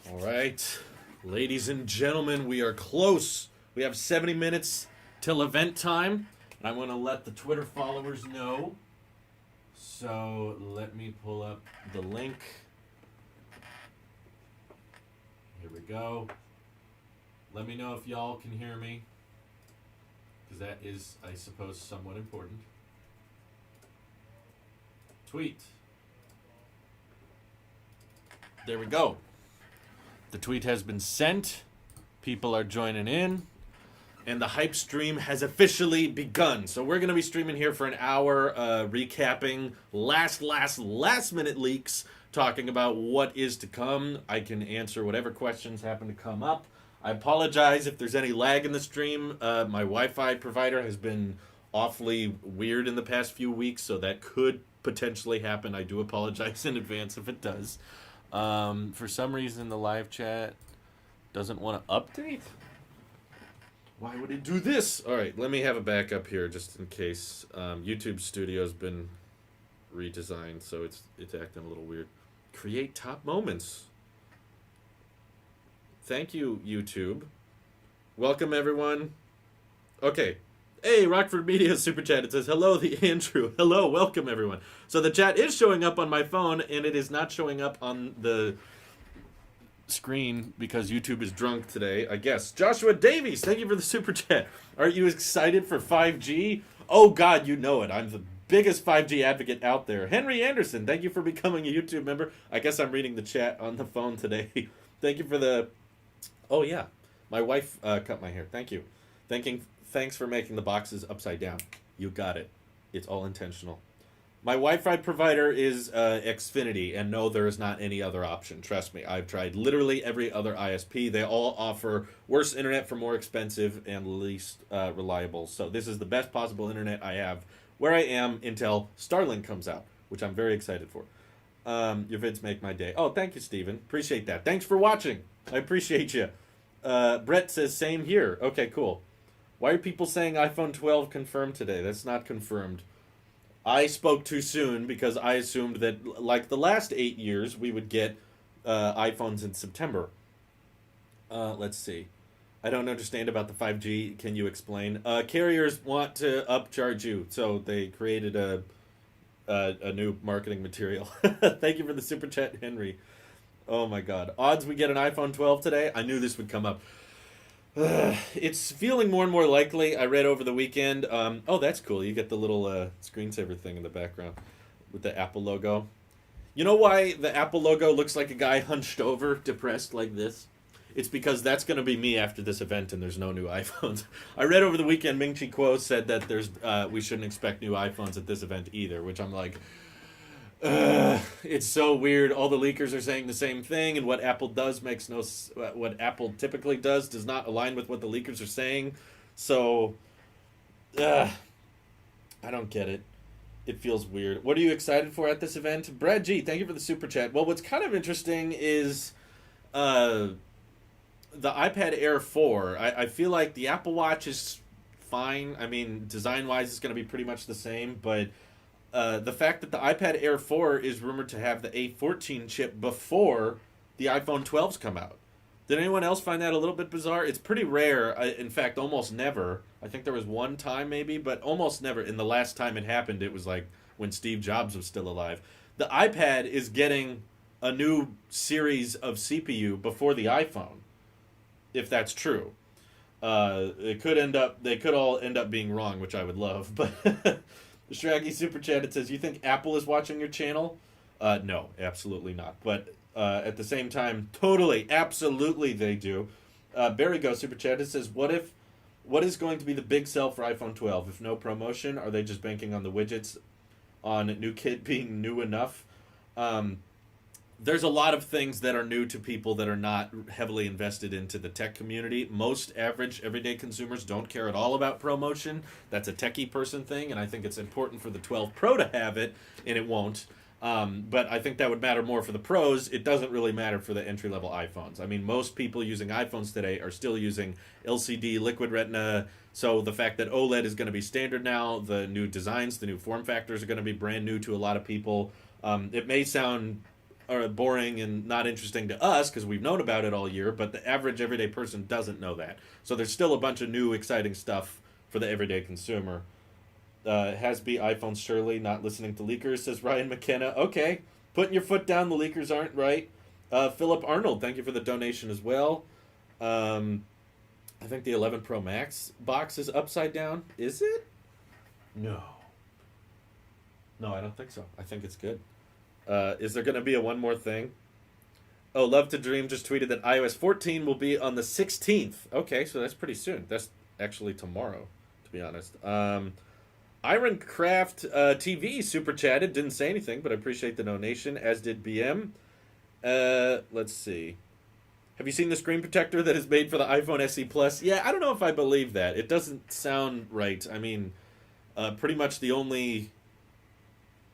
All right, ladies and gentlemen, we are close. We have 70 minutes till event time. And I'm going to let the Twitter followers know. So let me pull up the link. Here we go. Let me know if y'all can hear me, because that is, I suppose, somewhat important. Tweet. There we go. The tweet has been sent. People are joining in. And the hype stream has officially begun. So we're going to be streaming here for an hour, recapping last minute leaks, talking about what is to come. I can answer whatever questions happen to come up. I apologize if there's any lag in the stream. My Wi-Fi provider has been awfully weird in the past few weeks, so that could potentially happen. I do apologize in advance if it does. For some reason, the live chat doesn't want to update. Why would it do this? All right, let me have a backup here just in case. YouTube Studio's been redesigned, so it's acting a little weird. Create top moments. Thank you, YouTube. Welcome, everyone. Okay. Hey, Rockford Media Super Chat. It says, hello, the Andrew. Hello, welcome, everyone. So the chat is showing up on my phone, and it is not showing up on the screen because YouTube is drunk today, I guess. Joshua Davies, thank you for the Super Chat. Aren't you excited for 5G? Oh, God, you know it. I'm the biggest 5G advocate out there. Henry Anderson, thank you for becoming a YouTube member. I guess I'm reading the chat on the phone today. Thank you for the... Oh, yeah. My wife cut my hair. Thank you. Thanks for making the boxes upside down. You got it. It's all intentional. My Wi-Fi provider is Xfinity, and no, there is not any other option. Trust me. I've tried literally every other ISP. They all offer worse internet for more expensive and least reliable. So this is the best possible internet I have where I am until Starlink comes out, which I'm very excited for. Your vids make my day. Oh, thank you, Steven. Appreciate that. Thanks for watching. I appreciate you. Brett says, same here. Okay, cool. Why are people saying iPhone 12 confirmed today? That's not confirmed. I spoke too soon because I assumed that, like the last 8 years, we would get iPhones in September. Let's see. I don't understand about the 5G. Can you explain? Carriers want to upcharge you, so they created a new marketing material. Thank you for the super chat, Henry. Oh my God. Odds we get an iPhone 12 today? I knew this would come up. It's feeling more and more likely. I read over the weekend. Oh, that's cool. You get the little screensaver thing in the background with the Apple logo. You know why the Apple logo looks like a guy hunched over, depressed like this? It's because that's going to be me after this event, and there's no new iPhones. I read over the weekend, Ming Chi Kuo said that we shouldn't expect new iPhones at this event either, which I'm like... it's so weird. All the leakers are saying the same thing, and what Apple does makes no... What Apple typically does not align with what the leakers are saying. So, I don't get it. It feels weird. What are you excited for at this event? Brad G, thank you for the super chat. Well, what's kind of interesting is the iPad Air 4. I feel like the Apple Watch is fine. I mean, design-wise, it's going to be pretty much the same, but... the fact that the iPad Air 4 is rumored to have the A14 chip before the iPhone 12s come out. Did anyone else find that a little bit bizarre? It's pretty rare. In fact, almost never. I think there was one time maybe, but almost never. In the last time it happened, it was like when Steve Jobs was still alive. The iPad is getting a new series of CPU before the iPhone, if that's true. They could all end up being wrong, which I would love, but... The Shraggy Super Chat, it says, you think Apple is watching your channel? No, absolutely not. But at the same time, totally, absolutely they do. Barry Go Super Chat, it says, what is going to be the big sell for iPhone 12? If no promotion, are they just banking on the widgets, on new kit being new enough? There's a lot of things that are new to people that are not heavily invested into the tech community. Most average, everyday consumers don't care at all about promotion. That's a techie person thing, and I think it's important for the 12 Pro to have it, and it won't. But I think that would matter more for the pros. It doesn't really matter for the entry-level iPhones. I mean, most people using iPhones today are still using LCD, Liquid Retina. So the fact that OLED is going to be standard now, the new designs, the new form factors are going to be brand new to a lot of people. It may sound are boring and not interesting to us because we've known about it all year, but the average everyday person doesn't know that. So there's still a bunch of new exciting stuff for the everyday consumer. Has be iPhone Shirley not listening to leakers, says Ryan McKenna. Okay, putting your foot down. The leakers aren't right. Philip Arnold, thank you for the donation as well. I think the 11 Pro Max box is upside down. Is it? No. No, I don't think so. I think it's good. Is there going to be a one more thing? Oh, Love to Dream just tweeted that iOS 14 will be on the 16th. Okay, so that's pretty soon. That's actually tomorrow, to be honest. Ironcraft TV super chatted. Didn't say anything, but I appreciate the donation, as did BM. Let's see. Have you seen the screen protector that is made for the iPhone SE Plus? Yeah, I don't know if I believe that. It doesn't sound right. I mean, pretty much the only...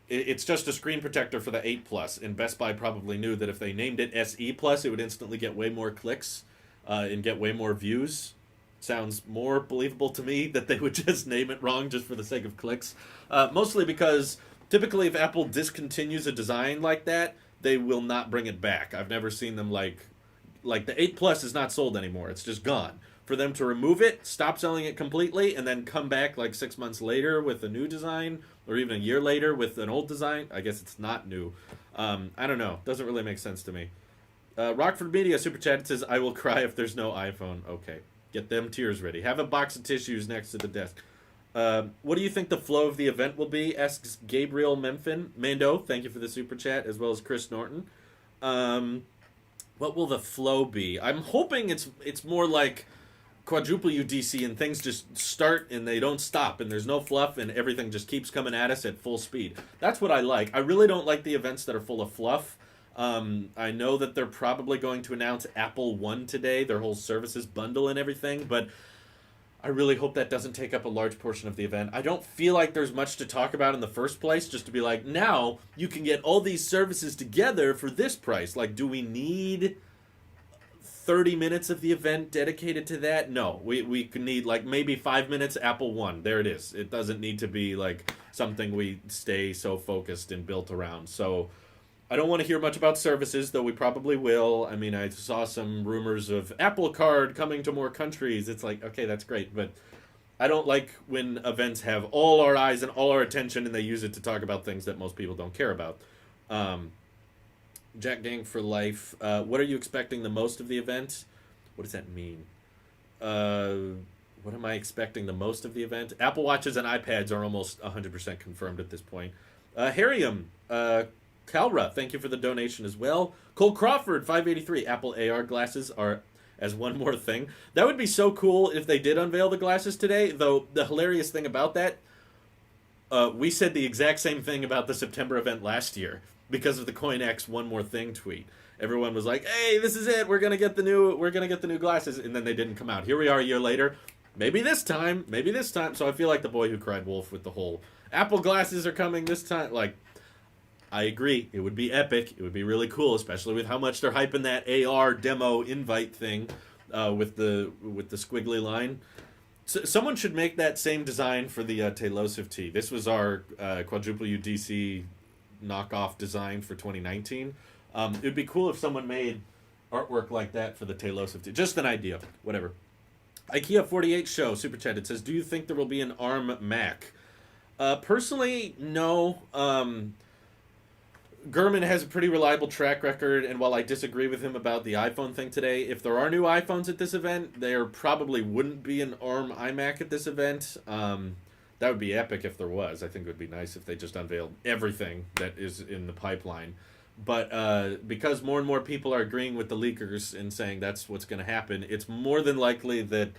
It's just a screen protector for the 8 Plus, and Best Buy probably knew that if they named it SE Plus, it would instantly get way more clicks and get way more views. Sounds more believable to me that they would just name it wrong just for the sake of clicks. Mostly because typically if Apple discontinues a design like that, they will not bring it back. I've never seen them like the 8 Plus is not sold anymore. It's just gone. For them to remove it, stop selling it completely, and then come back like 6 months later with a new design, or even a year later with an old design, I guess it's not new. I don't know. Doesn't really make sense to me. Rockford Media Super Chat says, I will cry if there's no iPhone. Okay. Get them tears ready. Have a box of tissues next to the desk. What do you think the flow of the event will be? Asks Gabriel Mando, thank you for the super chat, as well as Chris Norton. What will the flow be? I'm hoping it's more like quadruple UDC and things just start and they don't stop and there's no fluff and everything just keeps coming at us at full speed. That's what I like. I really don't like the events that are full of fluff. I know that they're probably going to announce Apple One today, their whole services bundle and everything, but I really hope that doesn't take up a large portion of the event. I don't feel like there's much to talk about in the first place, just to be like, now you can get all these services together for this price. Like, do we need 30 minutes of the event dedicated to that? No, we could need like maybe 5 minutes Apple One. There it is. It doesn't need to be like something we stay so focused and built around. So I don't want to hear much about services, though we probably will. I mean, I saw some rumors of Apple Card coming to more countries. It's like, okay, that's great, but I don't like when events have all our eyes and all our attention and they use it to talk about things that most people don't care about. Jack Gang for Life. What are you expecting the most of the event? What does that mean? What am I expecting the most of the event? Apple Watches and iPads are almost 100% confirmed at this point. Harrium, Calra, thank you for the donation as well. Cole Crawford, 583. Apple AR glasses are as one more thing. That would be so cool if they did unveil the glasses today, though the hilarious thing about that, we said the exact same thing about the September event last year because of the CoinX one more thing tweet. Everyone was like, "Hey, this is it. We're going to get the new glasses." And then they didn't come out. Here we are a year later. Maybe this time. So I feel like the boy who cried wolf with the whole Apple glasses are coming this time. Like, I agree. It would be epic. It would be really cool, especially with how much they're hyping that AR demo invite thing with the squiggly line. So someone should make that same design for the Tailosive T. This was our quadruple UDC knockoff design for 2019. It would be cool if someone made artwork like that for the Tailosive T. Just an idea. Whatever. IKEA 48 show, super chat. It says, do you think there will be an ARM Mac? Personally, no. Gurman has a pretty reliable track record, and while I disagree with him about the iPhone thing today, if there are new iPhones at this event, there probably wouldn't be an ARM iMac at this event. That would be epic if there was. I think it would be nice if they just unveiled everything that is in the pipeline. But because more and more people are agreeing with the leakers and saying that's what's going to happen, it's more than likely that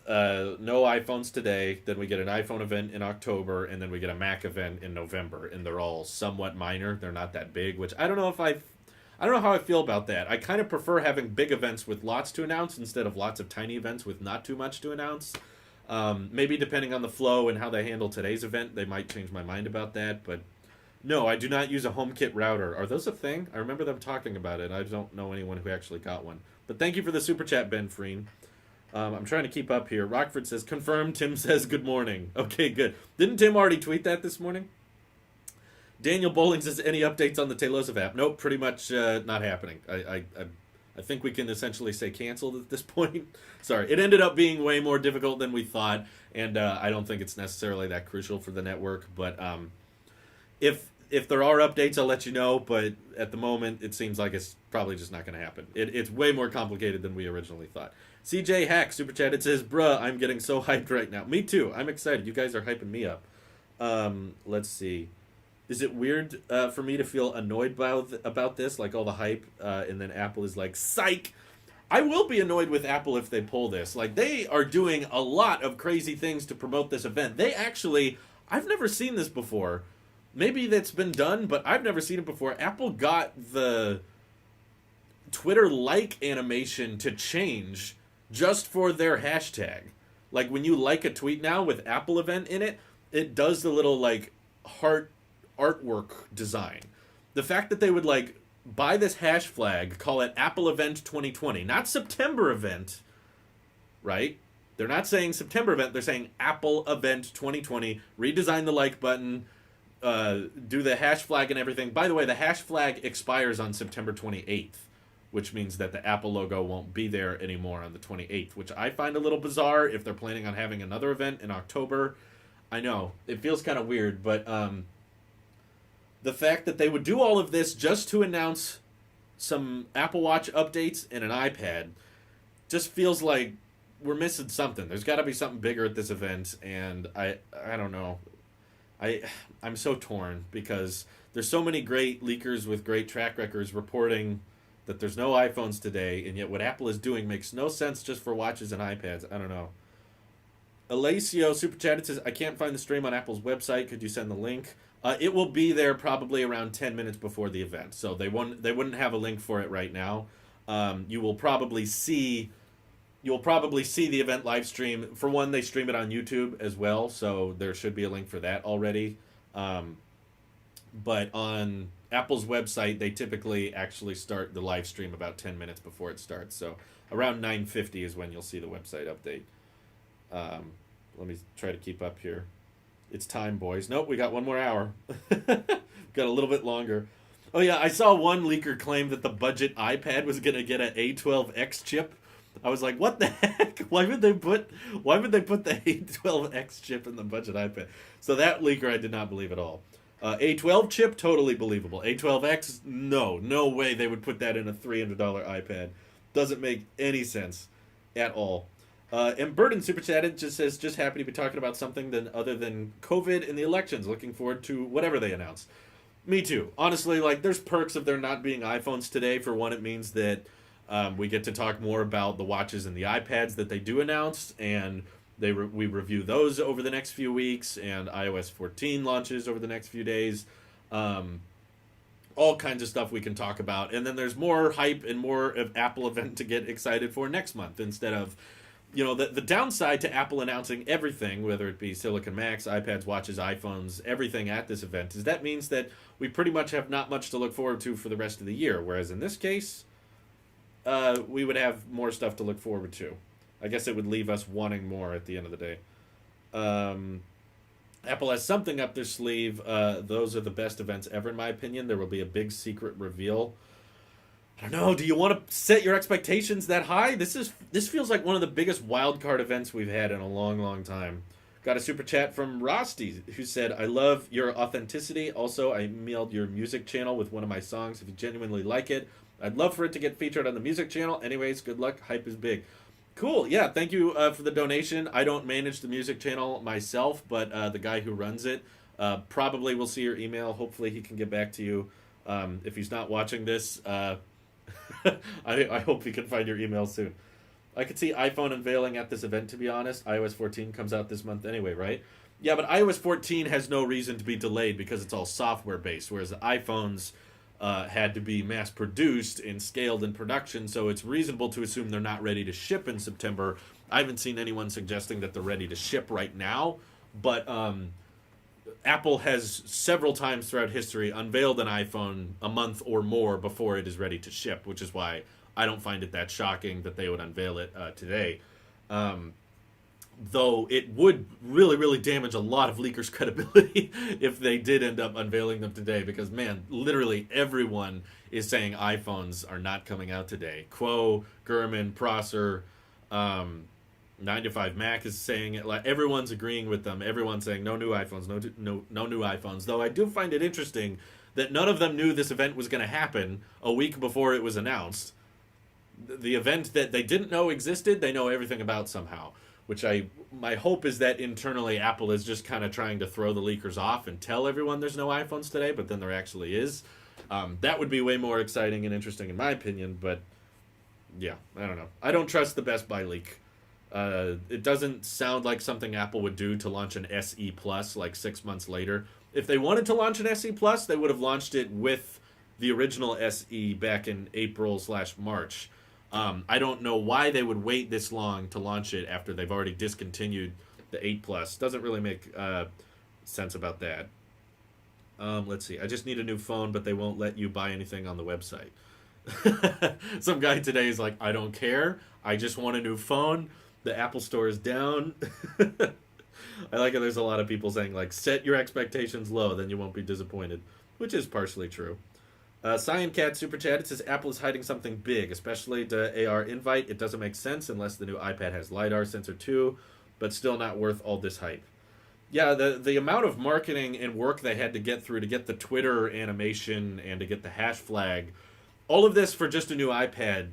no iPhones today, then we get an iPhone event in October, and then we get a Mac event in November, and they're all somewhat minor. They're not that big, which I don't know how I feel about that. I kind of prefer having big events with lots to announce instead of lots of tiny events with not too much to announce. Maybe depending on the flow and how they handle today's event, they might change my mind about that, but no, I do not use a HomeKit router. Are those a thing? I remember them talking about it. I don't know anyone who actually got one. But thank you for the super chat, Ben Freen. I'm trying to keep up here. Rockford says, confirmed. Tim says, good morning. Okay, good. Didn't Tim already tweet that this morning? Daniel Bowling says, any updates on the Tailosive app? Nope, pretty much not happening. I think we can essentially say canceled at this point. Sorry, it ended up being way more difficult than we thought, and I don't think it's necessarily that crucial for the network. But if there are updates, I'll let you know. But at the moment, it seems like it's probably just not going to happen. It's way more complicated than we originally thought. CJ Hack Super Chat. It says, "Bruh, I'm getting so hyped right now." Me too. I'm excited. You guys are hyping me up. Let's see. Is it weird for me to feel annoyed about this, like all the hype, and then Apple is like, psych? I will be annoyed with Apple if they pull this. Like, they are doing a lot of crazy things to promote this event. They actually, I've never seen this before. Maybe that's been done, but I've never seen it before. Apple got the Twitter like animation to change just for their hashtag. Like, when you like a tweet now with Apple event in it, it does the little, like, heart artwork design. The fact that they would like buy this hash flag, call it Apple Event 2020, not September event, right? They're not saying September event, they're saying Apple Event 2020, redesign the like button, do the hash flag and everything. By the way, the hash flag expires on September 28th, which means that the Apple logo won't be there anymore on the 28th, which I find a little bizarre if they're planning on having another event in October. I know, it feels kind of weird, but the fact that they would do all of this just to announce some Apple Watch updates and an iPad just feels like we're missing something. There's got to be something bigger at this event, and I don't know. I'm so torn because there's so many great leakers with great track records reporting that there's no iPhones today, and yet what Apple is doing makes no sense just for watches and iPads. I don't know. Alacio Super Chat says, I can't find the stream on Apple's website. Could you send the link? It will be there probably around 10 minutes before the event, so they wouldn't have a link for it right now. You will probably see the event live stream. For one, they stream it on YouTube as well, so there should be a link for that already. But on Apple's website, they typically actually start the live stream about 10 minutes before it starts. So around 9:50 is when you'll see the website update. Let me try to keep up here. It's time, boys. Nope, we got one more hour. Got a little bit longer. Oh yeah, I saw one leaker claim that the budget iPad was gonna get an A12X chip. I was like, what the heck? Why would they put the A12X chip in the budget iPad? So that leaker I did not believe at all. A12 chip, totally believable. A12X, no way they would put that in a $300 iPad. Doesn't make any sense at all. And Burden Super Chatted just says, just happy to be talking about something other than COVID and the elections. Looking forward to whatever they announce. Me too. Honestly, like, there's perks of there not being iPhones today. For one, it means that we get to talk more about the watches and the iPads that they do announce, and we review those over the next few weeks, and iOS 14 launches over the next few days. All kinds of stuff we can talk about. And then there's more hype and more of Apple event to get excited for next month instead of... You know, the downside to Apple announcing everything, whether it be Silicon Macs, iPads, watches, iPhones, everything at this event, is that means that we pretty much have not much to look forward to for the rest of the year. Whereas in this case, we would have more stuff to look forward to. I guess it would leave us wanting more at the end of the day. Apple has something up their sleeve. Those are the best events ever, in my opinion. There will be a big secret reveal. I don't know. Do you want to set your expectations that high? This feels like one of the biggest wildcard events we've had in a long, long time. Got a super chat from Rusty who said, I love your authenticity. Also, I mailed your music channel with one of my songs. If you genuinely like it, I'd love for it to get featured on the music channel. Anyways, good luck. Hype is big. Cool. Yeah, thank you for the donation. I don't manage the music channel myself, but the guy who runs it probably will see your email. Hopefully he can get back to you. If he's not watching this... I hope we can find your email soon. I could see iPhone unveiling at this event, to be honest. iOS 14 comes out this month anyway, right? Yeah, but iOS 14 has no reason to be delayed because it's all software-based, whereas the iPhones had to be mass-produced and scaled in production, so it's reasonable to assume they're not ready to ship in September. I haven't seen anyone suggesting that they're ready to ship right now, but... Apple has several times throughout history unveiled an iPhone a month or more before it is ready to ship, which is why I don't find it that shocking that they would unveil it today. Though it would really, really damage a lot of leakers' credibility if they did end up unveiling them today, because, man, literally everyone is saying iPhones are not coming out today. Quo, Gurman, Prosser, 9 to 5 Mac is saying it. Like, everyone's agreeing with them. Everyone's saying no new iPhones, no new iPhones. Though I do find it interesting that none of them knew this event was going to happen a week before it was announced. The event that they didn't know existed, they know everything about somehow. Which my hope is that internally Apple is just kind of trying to throw the leakers off and tell everyone there's no iPhones today, but then there actually is. That would be way more exciting and interesting in my opinion, but yeah, I don't know. I don't trust the Best Buy leak. It doesn't sound like something Apple would do to launch an SE Plus like 6 months later. If they wanted to launch an SE Plus, they would have launched it with the original SE back in April/March. I don't know why they would wait this long to launch it after they've already discontinued the 8 Plus. Doesn't really make sense about that. Let's see. I just need a new phone, but they won't let you buy anything on the website. Some guy today is like, I don't care. I just want a new phone. The Apple Store is down. I like it. There's a lot of people saying, like, set your expectations low, then you won't be disappointed, which is partially true. CyanCat Super Chat, it says Apple is hiding something big, especially the AR invite. It doesn't make sense unless the new iPad has LiDAR sensor too, but still not worth all this hype. Yeah, the amount of marketing and work they had to get through to get the Twitter animation and to get the hash flag, all of this for just a new iPad.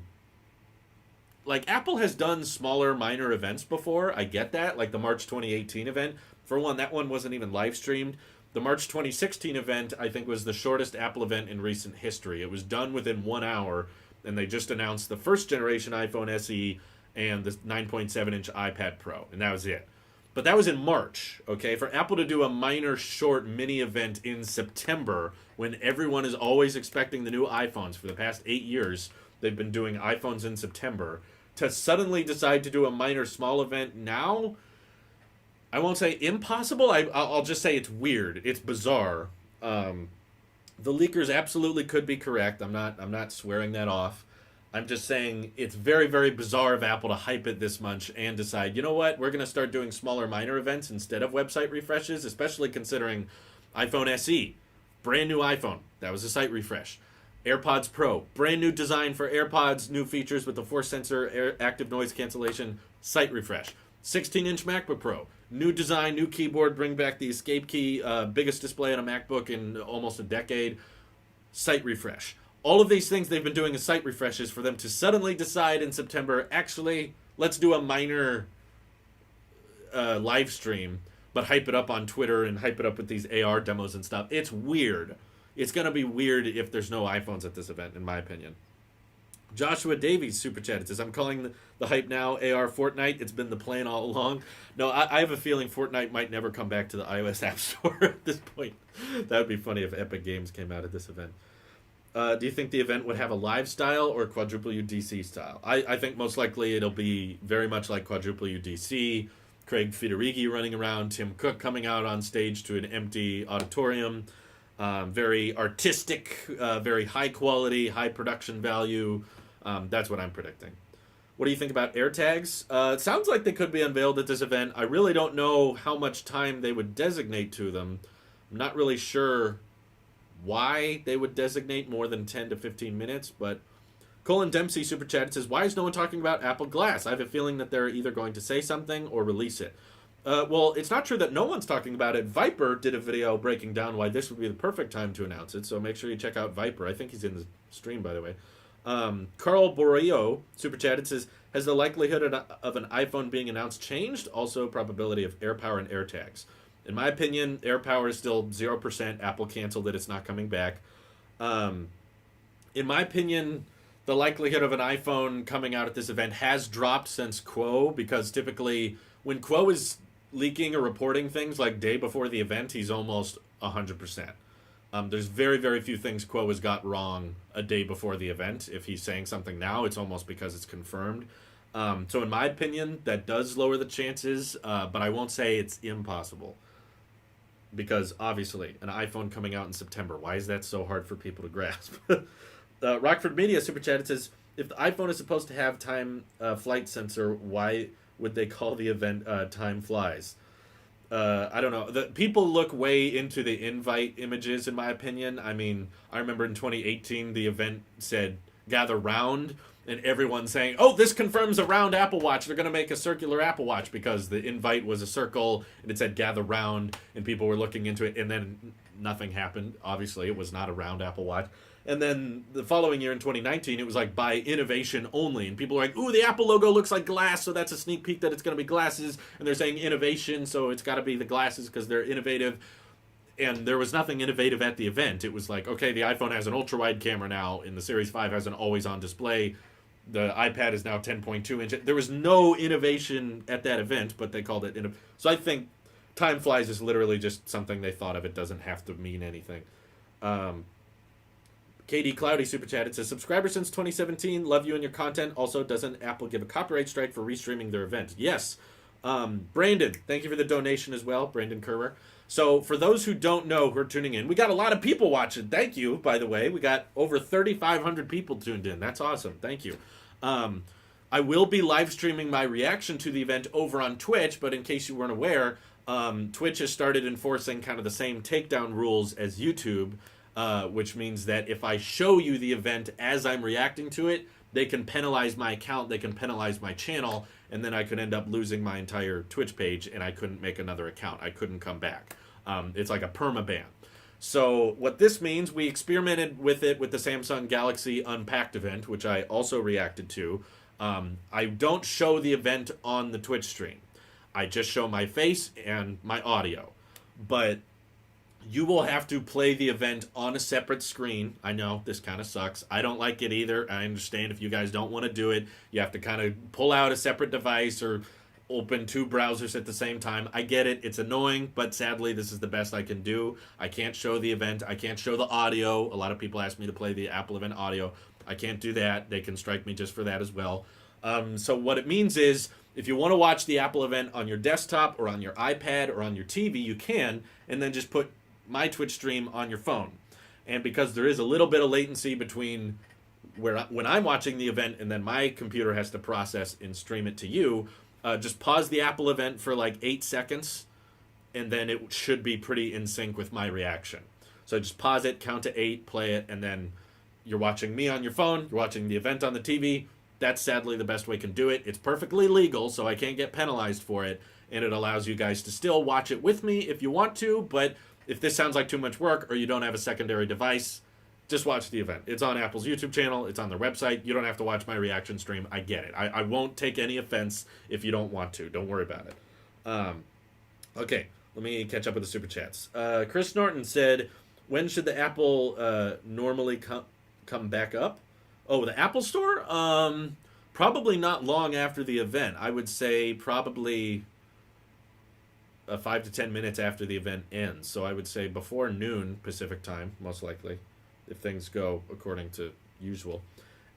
Like, Apple has done smaller, minor events before. I get that, like the March 2018 event. For one, that one wasn't even live streamed. The March 2016 event, I think, was the shortest Apple event in recent history. It was done within 1 hour, and they just announced the first generation iPhone SE and the 9.7-inch iPad Pro, and that was it. But that was in March, okay? For Apple to do a minor, short, mini event in September, when everyone is always expecting the new iPhones for the past 8 years, they've been doing iPhones in September, to suddenly decide to do a minor, small event now, I won't say impossible. I'll just say it's weird. It's bizarre. The leakers absolutely could be correct. I'm not swearing that off. I'm just saying it's very, very bizarre of Apple to hype it this much and decide, you know what, we're going to start doing smaller, minor events instead of website refreshes, especially considering iPhone SE, brand new iPhone. That was a site refresh. AirPods Pro, brand new design for AirPods, new features with the force sensor, active noise cancellation, site refresh. 16-inch MacBook Pro. New design, new keyboard, bring back the escape key, biggest display on a MacBook in almost a decade. Site refresh. All of these things they've been doing as site refreshes for them to suddenly decide in September, actually, let's do a minor live stream, but hype it up on Twitter and hype it up with these AR demos and stuff. It's weird. It's going to be weird if there's no iPhones at this event, in my opinion. Joshua Davies super chat. It says, I'm calling the hype now AR Fortnite. It's been the plan all along. No, I have a feeling Fortnite might never come back to the iOS App Store at this point. That would be funny if Epic Games came out at this event. Do you think the event would have a live style or quadruple UDC style? I think most likely it'll be very much like quadruple UDC. Craig Federighi running around, Tim Cook coming out on stage to an empty auditorium. Very artistic, very high quality, high production value. That's what I'm predicting. What do you think about AirTags? It sounds like they could be unveiled at this event. I really don't know how much time they would designate to them. I'm not really sure why they would designate more than 10 to 15 minutes, but Colin Dempsey super chat says, why is no one talking about Apple Glass? I have a feeling that they're either going to say something or release it. Well, it's not true that no one's talking about it. Viper did a video breaking down why this would be the perfect time to announce it, so make sure you check out Viper. I think he's in the stream, by the way. Carl Borio super chatted says, has the likelihood of an iPhone being announced changed? Also, probability of AirPower and AirTags. In my opinion, AirPower is still 0%. Apple canceled it. It's not coming back. In my opinion, the likelihood of an iPhone coming out at this event has dropped since Quo, because typically when Quo is leaking or reporting things like day before the event, he's almost 100%. There's very, very few things Quo has got wrong a day before the event. If he's saying something now, it's almost because it's confirmed. So in my opinion, that does lower the chances, but I won't say it's impossible. Because obviously, an iPhone coming out in September, why is that so hard for people to grasp? Rockford Media super chat, it says, if the iPhone is supposed to have time flight sensor, why would they call the event Time Flies? I don't know. The people look way into the invite images, in my opinion. I mean, I remember in 2018 the event said "Gather Round," and everyone saying, "Oh, this confirms a round Apple Watch. They're going to make a circular Apple Watch," because the invite was a circle and it said "Gather Round," and people were looking into it, and then nothing happened. Obviously, it was not a round Apple Watch. And then the following year in 2019, it was like by innovation only. And people were like, ooh, the Apple logo looks like glass, so that's a sneak peek that it's going to be glasses. And they're saying innovation, so it's got to be the glasses because they're innovative. And there was nothing innovative at the event. It was like, okay, the iPhone has an ultra-wide camera now, and the Series 5 has an always-on display. The iPad is now 10.2 inch. There was no innovation at that event, but they called it So I think Time Flies is literally just something they thought of. It doesn't have to mean anything. KD Cloudy super chatted, says, subscriber since 2017, love you and your content. Also, doesn't Apple give a copyright strike for restreaming their event? Yes. Brandon, thank you for the donation as well, Brandon Kerwer. So for those who don't know who are tuning in, we got a lot of people watching. Thank you, by the way. We got over 3,500 people tuned in. That's awesome. Thank you. I will be live streaming my reaction to the event over on Twitch, but in case you weren't aware, Twitch has started enforcing kind of the same takedown rules as YouTube, which means that if I show you the event as I'm reacting to it, they can penalize my account, they can penalize my channel, and then I could end up losing my entire Twitch page, and I couldn't make another account. I couldn't come back. It's like a perma-ban. So what this means, we experimented with it with the Samsung Galaxy Unpacked event, which I also reacted to. I don't show the event on the Twitch stream. I just show my face and my audio. But you will have to play the event on a separate screen. I know, this kind of sucks. I don't like it either. I understand if you guys don't want to do it. You have to kind of pull out a separate device or open two browsers at the same time. I get it. It's annoying, but sadly, this is the best I can do. I can't show the event. I can't show the audio. A lot of people ask me to play the Apple event audio. I can't do that. They can strike me just for that as well. So what it means is, if you want to watch the Apple event on your desktop or on your iPad or on your TV, you can, and then just put my Twitch stream on your phone. And because there is a little bit of latency between when I'm watching the event and then my computer has to process and stream it to you, just pause the Apple event for like 8 seconds, and then it should be pretty in sync with my reaction. So just pause it, count to 8, play it, and then you're watching me on your phone, you're watching the event on the TV. That's sadly the best way you can do it. It's perfectly legal, so I can't get penalized for it, and it allows you guys to still watch it with me if you want to, but if this sounds like too much work or you don't have a secondary device, just watch the event. It's on Apple's YouTube channel. It's on their website. You don't have to watch my reaction stream. I get it. I won't take any offense if you don't want to. Don't worry about it. Okay, let me catch up with the super chats. Chris Norton said, when should the Apple normally come back up? Oh, the Apple Store? Probably not long after the event. I would say probably 5 to 10 minutes after the event ends. So I would say before noon Pacific time, most likely, if things go according to usual.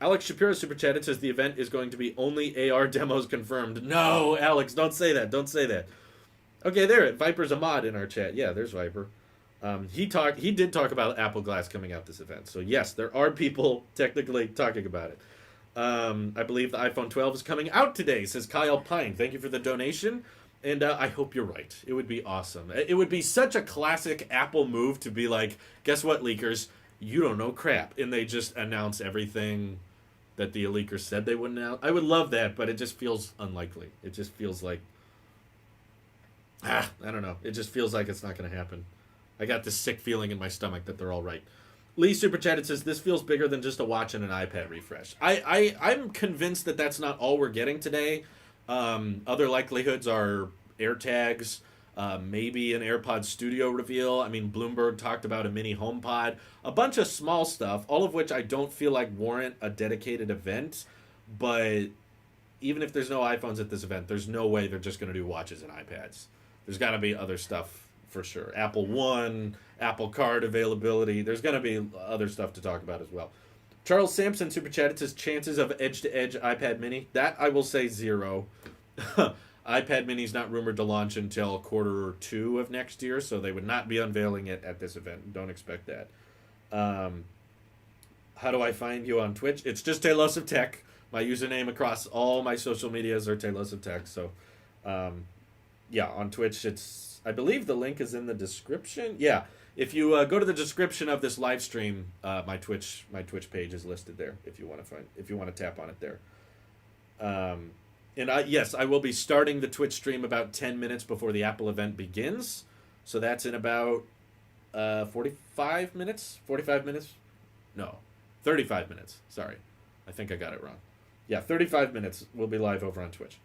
Alex Shapiro super chatted, says the event is going to be only AR demos confirmed. No, Alex, don't say that. Don't say that. Okay, there. Viper's a mod in our chat. Yeah, there's Viper. He did talk about Apple Glass coming out this event. So yes, there are people technically talking about it. I believe the iPhone 12 is coming out today, says Kyle Pine. Thank you for the donation. And I hope you're right. It would be awesome. It would be such a classic Apple move to be like, guess what, leakers? You don't know crap. And they just announce everything that the leakers said they wouldn't announce. I would love that, but it just feels unlikely. It just feels like, I don't know. It just feels like it's not going to happen. I got this sick feeling in my stomach that they're all right. Lee Super Chatted says, this feels bigger than just a watch and an iPad refresh. I'm convinced that that's not all we're getting today. Other likelihoods are AirTags, maybe an AirPods Studio reveal. I mean, Bloomberg talked about a mini HomePod. A bunch of small stuff, all of which I don't feel like warrant a dedicated event. But even if there's no iPhones at this event, there's no way they're just going to do watches and iPads. There's got to be other stuff for sure. Apple One, Apple Card availability. There's going to be other stuff to talk about as well. Charles Sampson super chatted, says chances of edge-to-edge iPad mini. That I will say 0. iPad mini's not rumored to launch until Q2 of next year, so they would not be unveiling it at this event. Don't expect that. How do I find you on Twitch? It's just Tailosive Tech. My username across all my social medias are Tailosive Tech. So, yeah, on Twitch, I believe the link is in the description. Yeah, if you go to the description of this live stream, my Twitch page is listed there. If you want to tap on it there. And yes, I will be starting the Twitch stream about 10 minutes before the Apple event begins. So that's in about 45 minutes. 45 minutes? No, 35 minutes. Sorry, I think I got it wrong. Yeah, 35 minutes. We'll be live over on Twitch.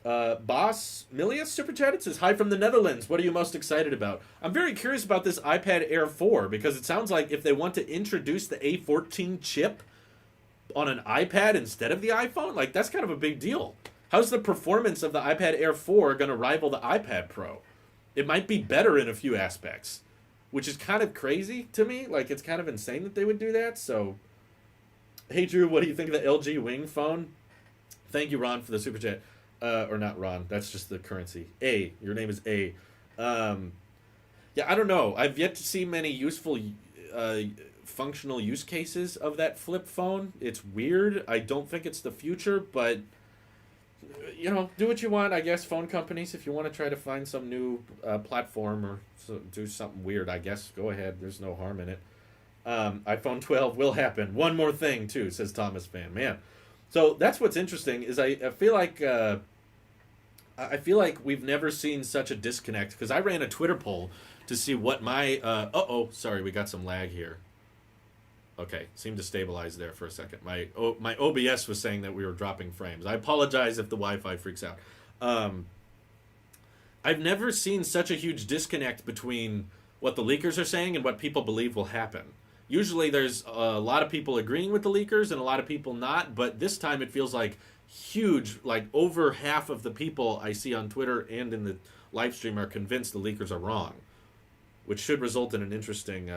Boss Milius Super Chat, it says, hi from the Netherlands. What are you most excited about? I'm very curious about this iPad Air 4 because it sounds like if they want to introduce the A14 chip on an iPad instead of the iPhone, like that's kind of a big deal. How's the performance of the iPad Air 4 going to rival the iPad Pro? It might be better in a few aspects, which is kind of crazy to me. Like, it's kind of insane that they would do that. So, hey, Drew, what do you think of the LG Wing phone? Thank you, Ron, for the super chat. Or not Ron, that's just the currency. A, your name is A. Yeah, I don't know. I've yet to see many useful, functional use cases of that flip phone. It's weird. I don't think it's the future, but, you know, do what you want, I guess, phone companies. If you want to try to find some new platform or do something weird, I guess, go ahead. There's no harm in it. iPhone 12 will happen. One more thing, too, says Thomas Fan. Man. So that's what's interesting is I feel like we've never seen such a disconnect because I ran a Twitter poll to see what my sorry, we got some lag here. Okay, seemed to stabilize there for a second. My OBS was saying that we were dropping frames. I apologize if the Wi-Fi freaks out. I've never seen such a huge disconnect between what the leakers are saying and what people believe will happen. Usually there's a lot of people agreeing with the leakers and a lot of people not, but this time it feels like huge, like over half of the people I see on Twitter and in the live stream are convinced the leakers are wrong, which should result in an interesting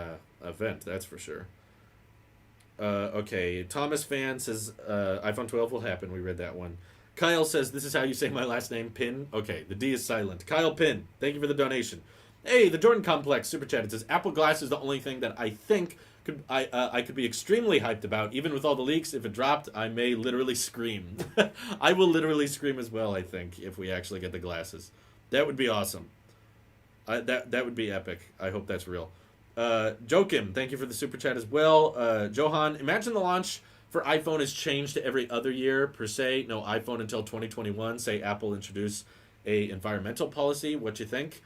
event, that's for sure. Okay, Thomas Fan says iPhone 12 will happen. We read that one. Kyle says, this is how you say my last name, Pin. Okay, the D is silent. Kyle Pin, thank you for the donation. Hey, the Jordan Complex Super Chat, it says, Apple Glass is the only thing that I think I could be extremely hyped about. Even with all the leaks, if it dropped, I may literally scream. I will literally scream as well, I think, if we actually get the glasses. That would be awesome. That would be epic. I hope that's real. Joachim, thank you for the super chat as well. Johan, imagine the launch for iPhone is changed to every other year per se. No iPhone until 2021. Say Apple introduce a environmental policy. What you think?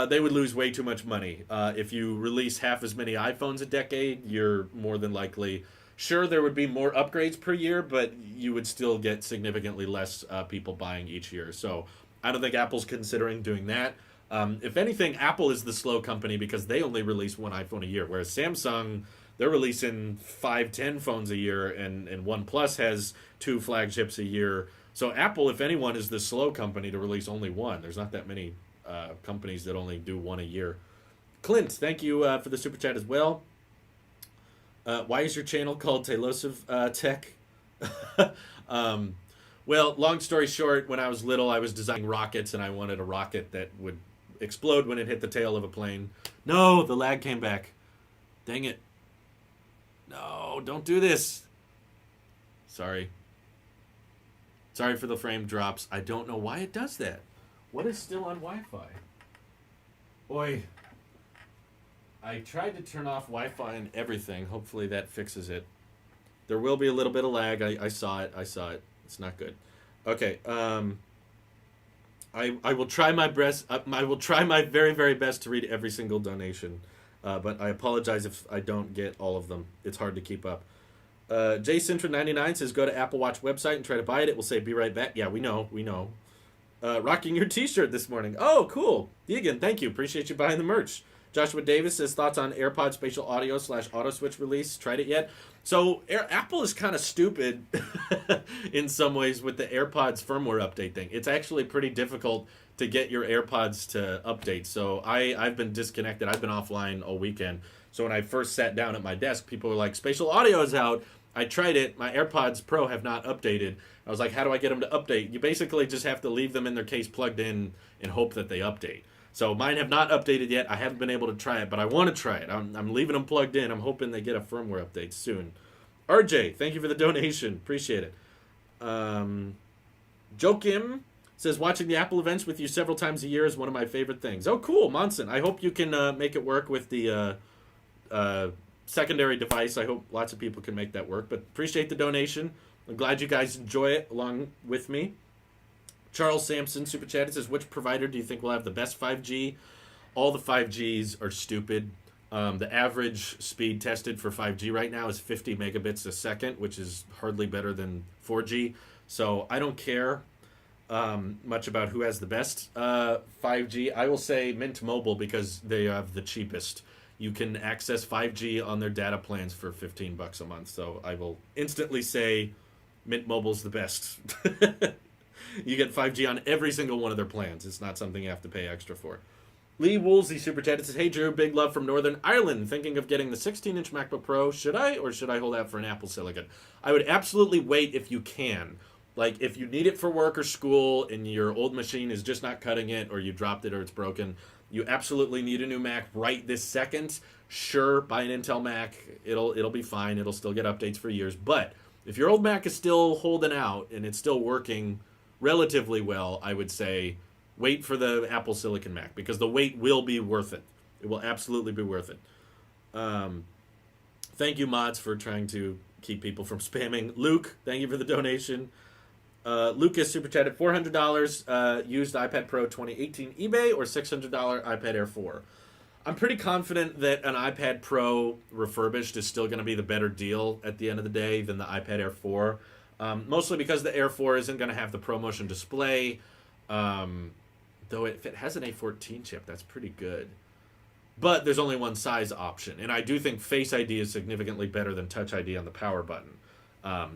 They would lose way too much money. If you release half as many iPhones a decade, you're more than likely... Sure, there would be more upgrades per year, but you would still get significantly less people buying each year. So I don't think Apple's considering doing that. If anything, Apple is the slow company because they only release one iPhone a year, whereas Samsung, they're releasing 5-10 phones a year, and OnePlus has 2 flagships a year. So Apple, if anyone, is the slow company to release only one. There's not that many companies that only do one a year. Clint, thank you for the super chat as well. Why is your channel called Tailosive Tech? Well, long story short, when I was little, I was designing rockets, and I wanted a rocket that would explode when it hit the tail of a plane. No, the lag came back. Dang it. No, don't do this. Sorry. Sorry for the frame drops. I don't know why it does that. What is still on Wi-Fi? Boy, I tried to turn off Wi-Fi and everything. Hopefully that fixes it. There will be a little bit of lag. I saw it. It's not good. Okay. I will try my best. I will try my very, very best to read every single donation. But I apologize if I don't get all of them. It's hard to keep up. JCintra99 says, go to Apple Watch website and try to buy it. It will say, be right back. Yeah, we know. Rocking your t-shirt this morning. Oh, cool. Deegan, thank you. Appreciate you buying the merch. Joshua Davis says, thoughts on AirPods spatial audio / auto switch release. Tried it yet? So Apple is kind of stupid in some ways with the AirPods firmware update thing. It's actually pretty difficult to get your AirPods to update. So I've been disconnected. I've been offline all weekend. So when I first sat down at my desk, people were like, spatial audio is out. I tried it. My AirPods Pro have not updated. I was like, how do I get them to update? You basically just have to leave them in their case plugged in and hope that they update. So mine have not updated yet. I haven't been able to try it, but I want to try it. I'm leaving them plugged in. I'm hoping they get a firmware update soon. RJ, thank you for the donation. Appreciate it. Joakim says, watching the Apple events with you several times a year is one of my favorite things. Oh, cool, Monson. I hope you can make it work with the secondary device. I hope lots of people can make that work. But appreciate the donation. I'm glad you guys enjoy it along with me. Charles Sampson, Super Chat, says, which provider do you think will have the best 5G? All the 5Gs are stupid. The average speed tested for 5G right now is 50 megabits a second, which is hardly better than 4G. So I don't care much about who has the best 5G. I will say Mint Mobile because they have the cheapest. You can access 5G on their data plans for $15 a month. So I will instantly say Mint Mobile's the best. You get 5G on every single one of their plans. It's not something you have to pay extra for. Lee Woolsey Super Chat says, hey Drew, big love from Northern Ireland. Thinking of getting the 16-inch MacBook Pro. Should I, or should I hold out for an Apple Silicon? I would absolutely wait if you can. Like, if you need it for work or school and your old machine is just not cutting it, or you dropped it or it's broken, you absolutely need a new Mac right this second. Sure, buy an Intel Mac. It'll be fine. It'll still get updates for years. But if your old Mac is still holding out and it's still working relatively well, I would say wait for the Apple Silicon Mac, because the wait will be worth it. It will absolutely be worth it. Thank you, mods, for trying to keep people from spamming. Luke, thank you for the donation. Lucas super chatted $400 used iPad Pro 2018 eBay or $600 iPad Air 4. I'm pretty confident that an iPad Pro refurbished is still going to be the better deal at the end of the day than the iPad Air 4. Mostly because the Air 4 isn't going to have the ProMotion display. Though if it has an A14 chip, that's pretty good. But there's only one size option. And I do think Face ID is significantly better than Touch ID on the power button.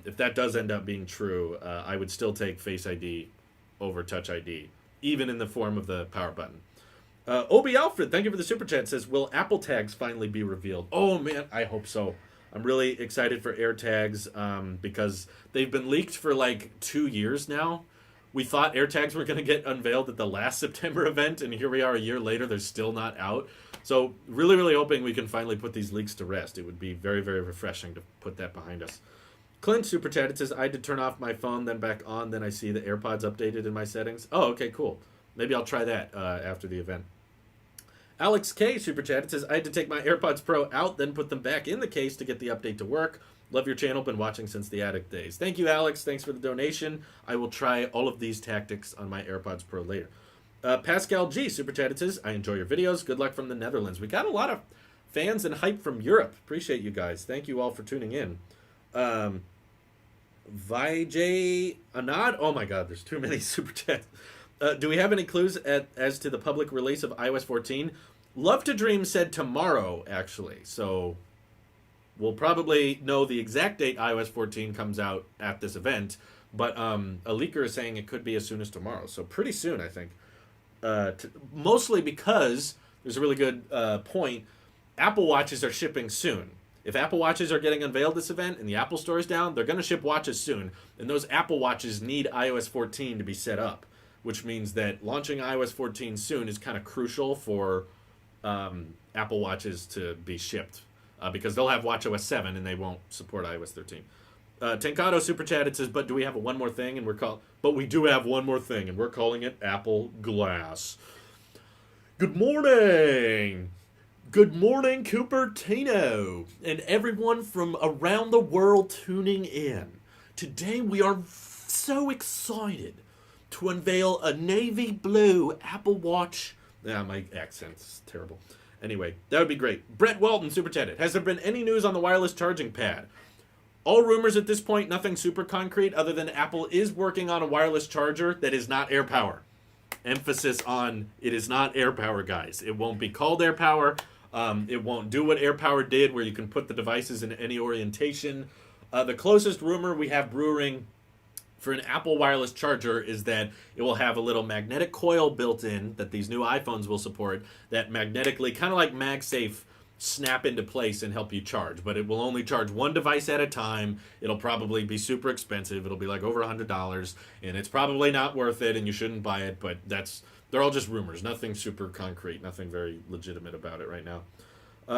If that does end up being true, I would still take Face ID over Touch ID, even in the form of the power button. Obi Alfred, thank you for the super chat, says, will Apple tags finally be revealed? Oh, man, I hope so. I'm really excited for AirTags because they've been leaked for like 2 years now. We thought AirTags were going to get unveiled at the last September event, and here we are a year later. They're still not out. So really, really hoping we can finally put these leaks to rest. It would be very, very refreshing to put that behind us. Clint super chatted, says, I had to turn off my phone, then back on, then I see the AirPods updated in my settings. Oh, okay, cool. Maybe I'll try that after the event. Alex K super chatted, says, I had to take my AirPods Pro out, then put them back in the case to get the update to work. Love your channel, been watching since the Attic days. Thank you, Alex. Thanks for the donation. I will try all of these tactics on my AirPods Pro later. Pascal G super chatted, says, I enjoy your videos. Good luck from the Netherlands. We got a lot of fans and hype from Europe. Appreciate you guys. Thank you all for tuning in. Vijay Anand. Oh my God, there's too many super chats. Do we have any clues as to the public release of iOS 14? Love to Dream said tomorrow, actually. So we'll probably know the exact date iOS 14 comes out at this event. But a leaker is saying it could be as soon as tomorrow. So pretty soon, I think. Mostly because, there's a really good point, Apple Watches are shipping soon. If Apple Watches are getting unveiled this event and the Apple Store is down, they're going to ship watches soon. And those Apple Watches need iOS 14 to be set up, which means that launching iOS 14 soon is kind of crucial for Apple Watches to be shipped. Because they'll have watchOS 7 and they won't support iOS 13. Tenkado Super Chat, it says, but do we have one more thing? And but we do have one more thing, and we're calling it Apple Glass. Good morning! Good morning, Cupertino, and everyone from around the world tuning in. Today we are so excited to unveil a navy blue Apple Watch. My accent's terrible. Anyway, that would be great. Brett Walton, Super Chat, has there been any news on the wireless charging pad? All rumors at this point, nothing super concrete, other than Apple is working on a wireless charger that is not AirPower. Emphasis on it is not AirPower, guys. It won't be called AirPower. It won't do what AirPower did, where you can put the devices in any orientation. The closest rumor we have brewing for an Apple wireless charger is that it will have a little magnetic coil built in that these new iPhones will support that magnetically, kind of like MagSafe, snap into place and help you charge. But it will only charge one device at a time. It'll probably be super expensive. It'll be like over $100, and it's probably not worth it, and you shouldn't buy it, but they're all just rumors. Nothing super concrete, nothing very legitimate about it right now.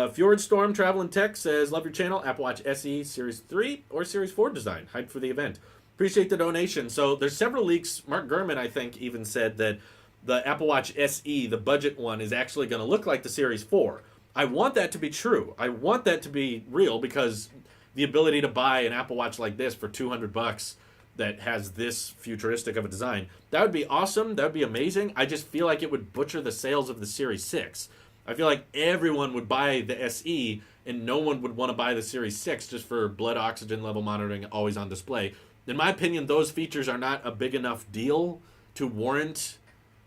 Fjord Storm Travel and Tech says, love your channel, Apple Watch SE Series 3 or Series 4 design. Hyped for the event. Appreciate the donation. So there's several leaks. Mark Gurman, I think, even said that the Apple Watch SE, the budget one, is actually going to look like the Series 4. I want that to be true. I want that to be real because the ability to buy an Apple Watch like this for $200 that has this futuristic of a design, that would be awesome. That would be amazing. I just feel like it would butcher the sales of the Series 6. I feel like everyone would buy the SE and no one would want to buy the Series 6 just for blood oxygen level monitoring always on display. In my opinion, those features are not a big enough deal to warrant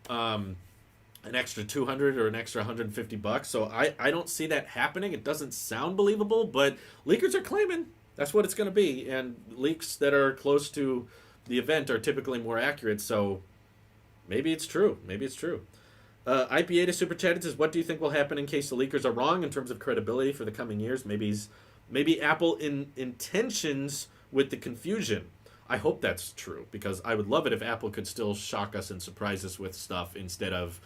an extra 200 or an extra $150. So I don't see that happening. It doesn't sound believable, but leakers are claiming that's what it's going to be. And leaks that are close to the event are typically more accurate. So maybe it's true. Maybe it's true. IP8 is super chatted says, what do you think will happen in case the leakers are wrong in terms of credibility for the coming years? Maybe Apple intentions with the confusion. I hope that's true because I would love it if Apple could still shock us and surprise us with stuff instead of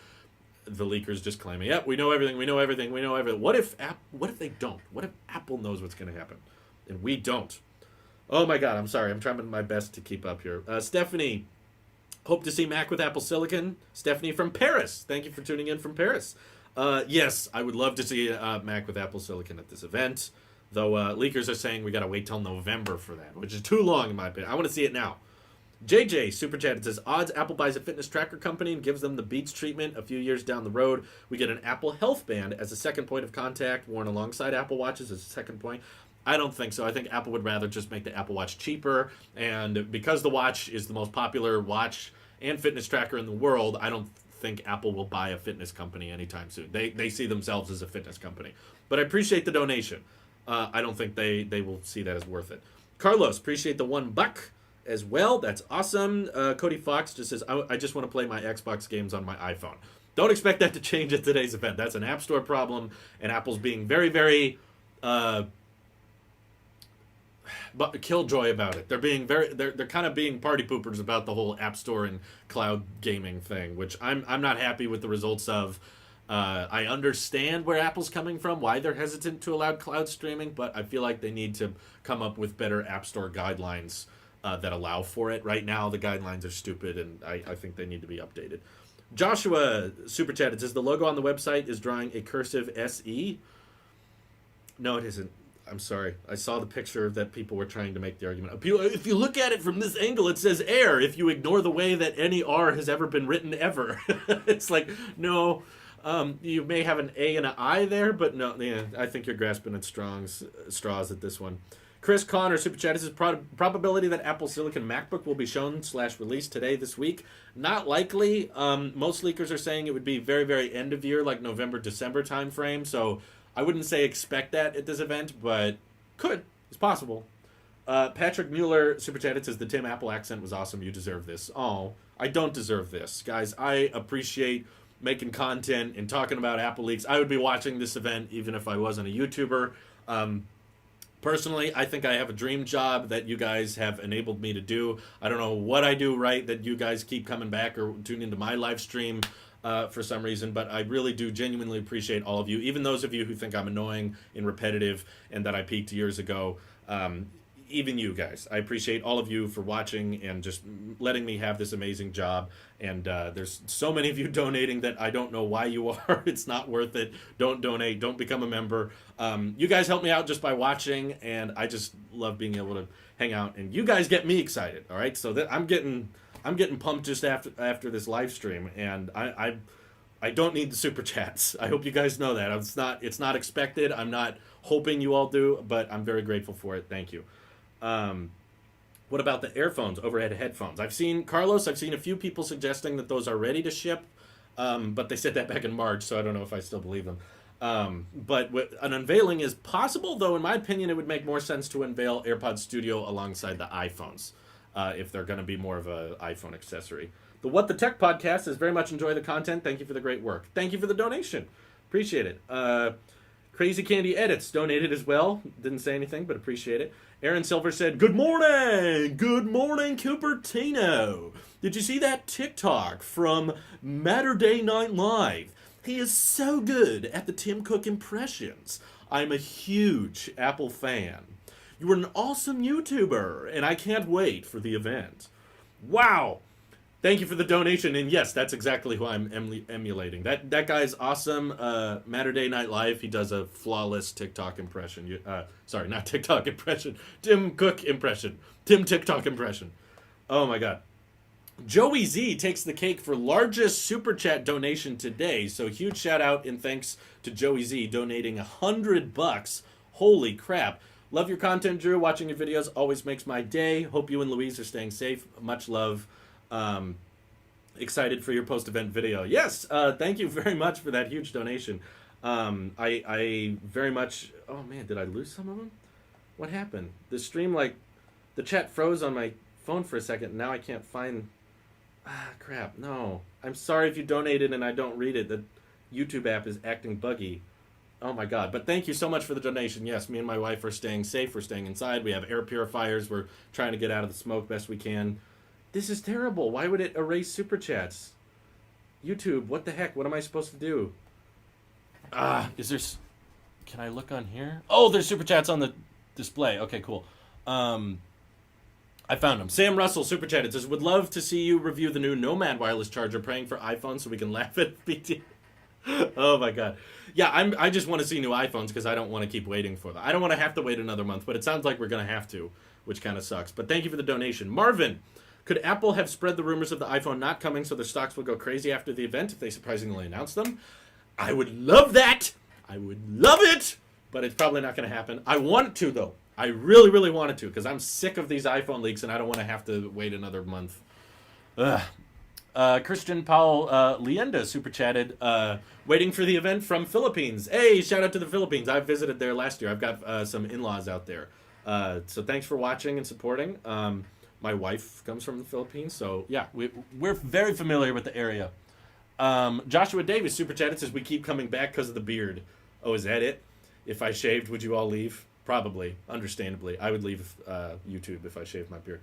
the leakers just claiming, "Yep, we know everything. What if they don't? What if Apple knows what's going to happen and we don't? Oh my God, I'm sorry. I'm trying my best to keep up here. Stephanie, hope to see Mac with Apple Silicon. Stephanie from Paris. Thank you for tuning in from Paris. Yes, I would love to see Mac with Apple Silicon at this event. Though leakers are saying we got to wait till November for that, which is too long in my opinion. I want to see it now. JJ Super Chat, it says, odds Apple buys a fitness tracker company and gives them the Beats treatment. A few years down the road, we get an Apple Health Band as a second point of contact, worn alongside Apple Watches as a second point. I don't think so. I think Apple would rather just make the Apple Watch cheaper. And because the watch is the most popular watch and fitness tracker in the world, I don't think Apple will buy a fitness company anytime soon. They see themselves as a fitness company. But I appreciate the donation. I don't think they will see that as worth it. Carlos, appreciate the $1 as well. That's awesome. Cody Fox just says, I just want to play my Xbox games on my iPhone. Don't expect that to change at today's event. That's an App Store problem, and Apple's being very, very killjoy about it. They're kind of being party poopers about the whole App Store and cloud gaming thing, which I'm not happy with the results of. I understand where Apple's coming from, why they're hesitant to allow cloud streaming, but I feel like they need to come up with better App Store guidelines that allow for it. Right now, the guidelines are stupid, and I think they need to be updated. Joshua Super Chat, it says, the logo on the website is drawing a cursive SE. No, it isn't. I'm sorry. I saw the picture that people were trying to make the argument. If you look at it from this angle, it says air, if you ignore the way that any R has ever been written ever. It's like, no... you may have an A and an I there, but no, yeah, I think you're grasping at straws at this one. Chris Connor, Super Chat, this is probability that Apple Silicon MacBook will be shown / released this week. Not likely. Most leakers are saying it would be very, very end of year, like November, December timeframe. So I wouldn't say expect that at this event, but could. It's possible. Patrick Mueller, Super Chat, says the Tim Apple accent was awesome. You deserve this. Oh, I don't deserve this. Guys, I appreciate making content and talking about Apple leaks. I would be watching this event even if I wasn't a YouTuber. Personally, I think I have a dream job that you guys have enabled me to do. I don't know what I do right that you guys keep coming back or tune into my live stream for some reason, but I really do genuinely appreciate all of you, even those of you who think I'm annoying and repetitive and that I peaked years ago. Even you guys. I appreciate all of you for watching and just letting me have this amazing job. And there's so many of you donating that I don't know why you are. It's not worth it. Don't donate. Don't become a member. You guys help me out just by watching, and I just love being able to hang out. And you guys get me excited. All right, so that I'm getting pumped just after this live stream, and I don't need the super chats. I hope you guys know that. It's not expected. I'm not hoping you all do, but I'm very grateful for it. Thank you. What about the Airphones, overhead headphones? I've seen a few people suggesting that those are ready to ship, but they said that back in March, so I don't know if I still believe them. But an unveiling is possible, though in my opinion it would make more sense to unveil AirPods Studio alongside the iPhones, if they're going to be more of an iPhone accessory. The What the Tech podcast says, very much enjoy the content. Thank you for the great work. Thank you for the donation. Appreciate it. Crazy Candy Edits donated as well. Didn't say anything, but appreciate it. Aaron Silver said, good morning! Good morning, Cupertino! Did you see that TikTok from Matterday Night Live? He is so good at the Tim Cook impressions. I'm a huge Apple fan. You were an awesome YouTuber, and I can't wait for the event. Wow. Thank you for the donation, and yes, that's exactly who I'm emulating. That guy's awesome. Matterday Night Live, he does a flawless TikTok impression. Sorry, not TikTok impression. Tim Cook impression. Tim TikTok impression. Oh my god. Joey Z takes the cake for largest super chat donation today. So huge shout out and thanks to Joey Z donating $100. Holy crap. Love your content, Drew. Watching your videos always makes my day. Hope you and Louise are staying safe. Much love. Excited for your post-event video. Yes, thank you very much for that huge donation. I very much... Oh man, did I lose some of them? What happened? The stream, like, the chat froze on my phone for a second. Now I can't find... Ah, crap. No. I'm sorry if you donated and I don't read it. The YouTube app is acting buggy. Oh my god. But thank you so much for the donation. Yes, me and my wife are staying safe. We're staying inside. We have air purifiers. We're trying to get out of the smoke best we can. This is terrible. Why would it erase super chats? YouTube, what the heck? What am I supposed to do? Is there... Can I look on here? Oh, there's super chats on the display. Okay, cool. I found them. Sam Russell super chatted, says, would love to see you review the new Nomad wireless charger, praying for iPhone so we can laugh at BT. Oh my god. Yeah, I just want to see new iPhones because I don't want to keep waiting for them. I don't want to have to wait another month, but it sounds like we're going to have to, which kind of sucks. But thank you for the donation. Marvin, could Apple have spread the rumors of the iPhone not coming so their stocks will go crazy after the event if they surprisingly announce them? I would love that. I would love it, but it's probably not going to happen. I want it to, though. I really, really wanted to, because I'm sick of these iPhone leaks, and I don't want to have to wait another month. Christian Paul Lienda super chatted, waiting for the event from Philippines. Hey, shout out to the Philippines. I visited there last year. I've got some in-laws out there. So thanks for watching and supporting. My wife comes from the Philippines, so yeah, we're very familiar with the area. Joshua Davis super chatted, says, we keep coming back because of the beard. Oh, is that it? If I shaved, would you all leave? Probably, understandably. I would leave YouTube if I shaved my beard.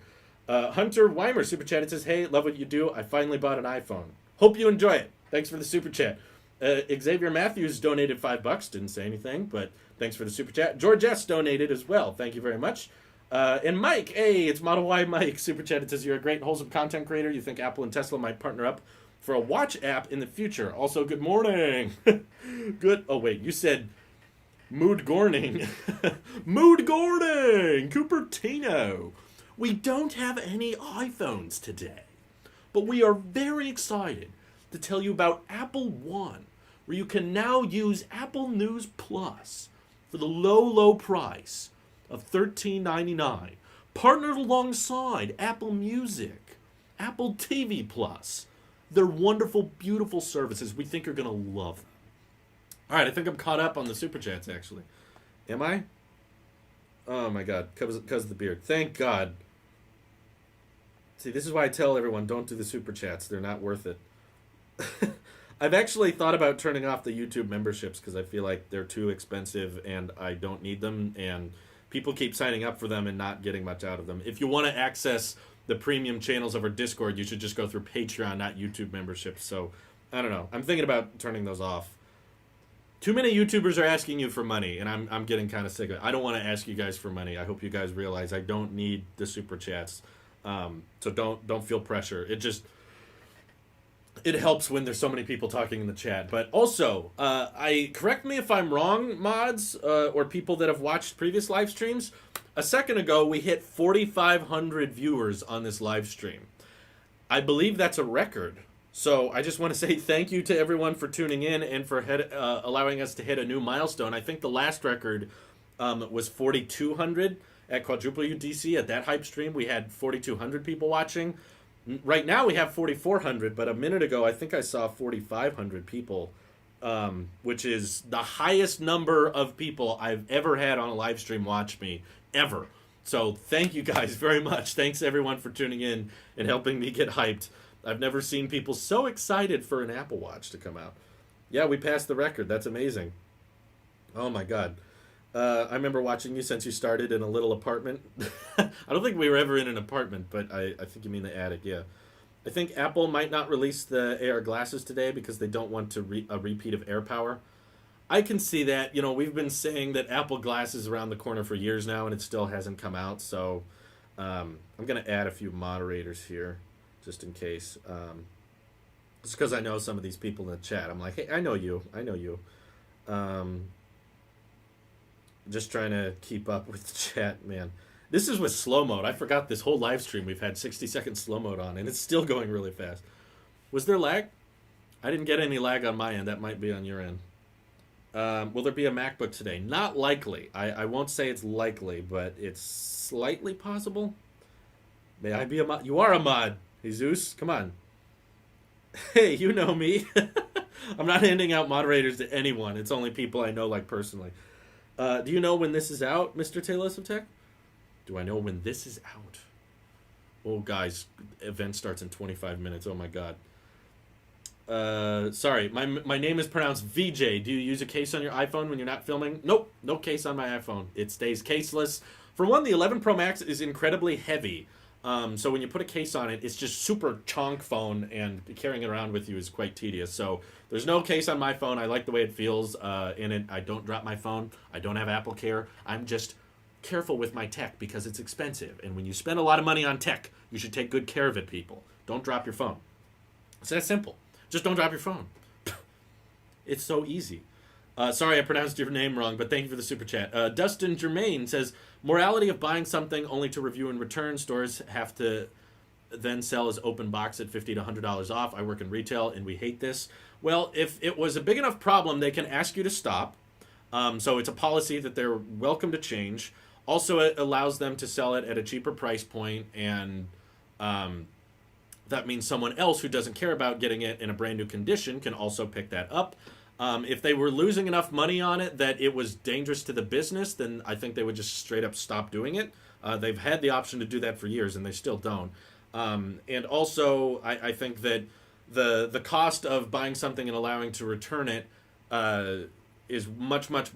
Hunter Weimer super chatted, says, hey, love what you do. I finally bought an iPhone. Hope you enjoy it. Thanks for the super chat. Xavier Matthews donated $5. Didn't say anything, but thanks for the super chat. George S. donated as well. Thank you very much. And Mike, hey, it's Model Y Mike super chatted, says, you're a great and wholesome content creator. You think Apple and Tesla might partner up for a watch app in the future. Also, good morning. Good. Oh, wait, you said... Mood Gorning. Mood Gorning! Cupertino. We don't have any iPhones today, but we are very excited to tell you about Apple One, where you can now use Apple News Plus for the low, low price of $13.99, partnered alongside Apple Music, Apple TV Plus. They're wonderful, beautiful services. We think you're going to love them. All right, I think I'm caught up on the super chats, actually. Am I? Oh, my God. Because of the beard. Thank God. See, this is why I tell everyone, don't do the super chats. They're not worth it. I've actually thought about turning off the YouTube memberships because I feel like they're too expensive and I don't need them. And people keep signing up for them and not getting much out of them. If you want to access the premium channels of our Discord, you should just go through Patreon, not YouTube memberships. So, I don't know. I'm thinking about turning those off. Too many YouTubers are asking you for money, and I'm getting kind of sick of it. I don't want to ask you guys for money. I hope you guys realize I don't need the super chats. So don't feel pressure. It helps when there's so many people talking in the chat. But also, correct me if I'm wrong, mods, or people that have watched previous live streams. A second ago, we hit 4,500 viewers on this live stream. I believe that's a record. So I just want to say thank you to everyone for tuning in and for allowing us to hit a new milestone. I think the last record was 4,200 at Quadruple UDC. At that hype stream, we had 4,200 people watching. Right now we have 4,400, but a minute ago I think I saw 4,500 people, which is the highest number of people I've ever had on a live stream watch me, ever. So thank you guys very much. Thanks everyone for tuning in and helping me get hyped. I've never seen people so excited for an Apple Watch to come out. Yeah, we passed the record. That's amazing. Oh, my God. I remember watching you since you started in a little apartment. I don't think we were ever in an apartment, but I think you mean the attic, yeah. I think Apple might not release the AR glasses today because they don't want a repeat of AirPower. I can see that. We've been saying that Apple Glass is around the corner for years now, and it still hasn't come out. So I'm going to add a few moderators here, just in case. Just because I know some of these people in the chat. I'm like, hey, I know you. I know you. Just trying to keep up with the chat, man. This is with slow mode. I forgot this whole live stream we've had 60-second slow mode on, and it's still going really fast. Was there lag? I didn't get any lag on my end. That might be on your end. Will there be a MacBook today? Not likely. I won't say it's likely, but it's slightly possible. May I be a mod? You are a mod, Jesus. Come on. Hey, you know me. I'm not handing out moderators to anyone. It's only people I know, like, personally. Do you know when this is out, Mr. Tailosive Tech? Do I know when this is out? Oh, guys, event starts in 25 minutes. Oh, my God. Sorry, my name is pronounced VJ. Do you use a case on your iPhone when you're not filming? Nope, no case on my iPhone. It stays caseless. For one, the 11 Pro Max is incredibly heavy. So when you put a case on it, it's just super chonk phone, and carrying it around with you is quite tedious. So there's no case on my phone. I like the way it feels in it. I don't drop my phone. I don't have Apple Care. I'm just careful with my tech because it's expensive. And when you spend a lot of money on tech, you should take good care of it, people. Don't drop your phone. It's that simple. Just don't drop your phone. It's so easy. Sorry I pronounced your name wrong, but thank you for the super chat. Dustin Germain says, morality of buying something only to review and return. Stores have to then sell as open box at $50 to $100 off. I work in retail, and we hate this. Well, if it was a big enough problem, they can ask you to stop. So it's a policy that they're welcome to change. Also, it allows them to sell it at a cheaper price point, and that means someone else who doesn't care about getting it in a brand new condition can also pick that up. If they were losing enough money on it that it was dangerous to the business, then I think they would just straight up stop doing it. They've had the option to do that for years, and they still don't. And also, I think that the cost of buying something and allowing to return it is much more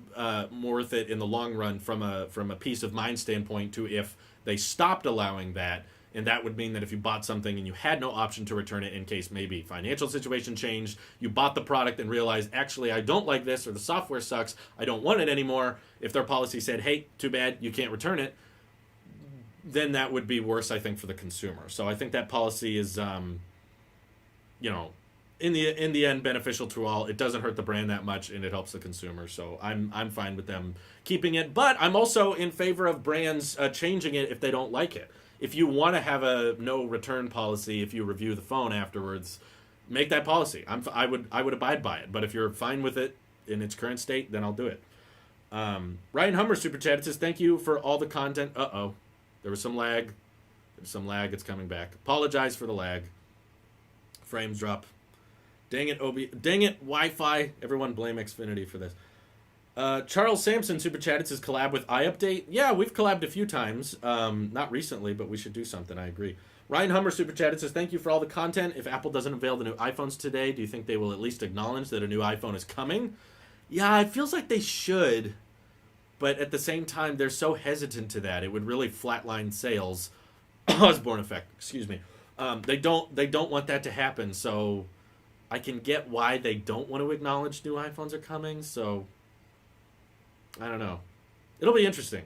worth it in the long run from a peace of mind standpoint to if they stopped allowing that. And that would mean that if you bought something and you had no option to return it in case maybe financial situation changed, you bought the product and realized, actually, I don't like this, or the software sucks, I don't want it anymore. If their policy said, hey, too bad, you can't return it, then that would be worse, I think, for the consumer. So I think that policy is, in the end, beneficial to all. It doesn't hurt the brand that much, and it helps the consumer. So I'm fine with them keeping it. But I'm also in favor of brands changing it if they don't like it. If you want to have a no return policy, if you review the phone afterwards, make that policy. I would abide by it. But if you're fine with it in its current state, then I'll do it. Ryan Hummer super chat. It says, thank you for all the content. There was some lag. There's some lag. It's coming back. Apologize for the lag. Frames drop. Dang it, Dang it, Wi-Fi. Everyone blame Xfinity for this. Charles Sampson super chatted, says collab with iUpdate. Yeah, we've collabed a few times. Not recently, but we should do something. I agree. Ryan Hummer super chatted, says thank you for all the content. If Apple doesn't unveil the new iPhones today, do you think they will at least acknowledge that a new iPhone is coming? Yeah, it feels like they should, but at the same time, they're so hesitant to that. It would really flatline sales. Osborne effect. Excuse me. They don't want that to happen. So I can get why they don't want to acknowledge new iPhones are coming. So I don't know. It'll be interesting.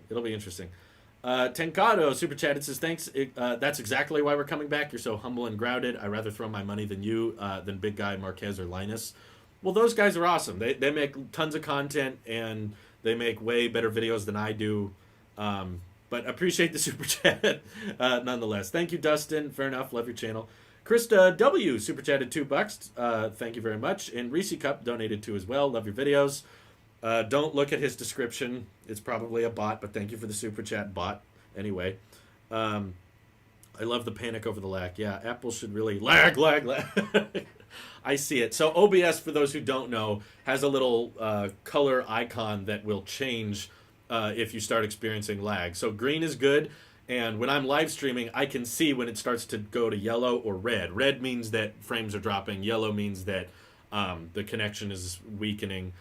Tenkado super chatted, says thanks. That's exactly why we're coming back. You're so humble and grounded. I'd rather throw my money than you, than Big Guy, Marquez, or Linus. Well, those guys are awesome. They make tons of content, and they make way better videos than I do. But appreciate the super chat nonetheless. Thank you, Dustin. Fair enough. Love your channel. Krista W super chatted $2. Thank you very much. And Reese Cup donated 2 as well. Love your videos. Don't look at his description. It's probably a bot, but thank you for the super chat, bot. Anyway, I love the panic over the lag. Yeah, Apple should really lag. I see it. So OBS, for those who don't know, has a little color icon that will change if you start experiencing lag. So green is good, and when I'm live streaming, I can see when it starts to go to yellow or red. Red means that frames are dropping. Yellow means that the connection is weakening.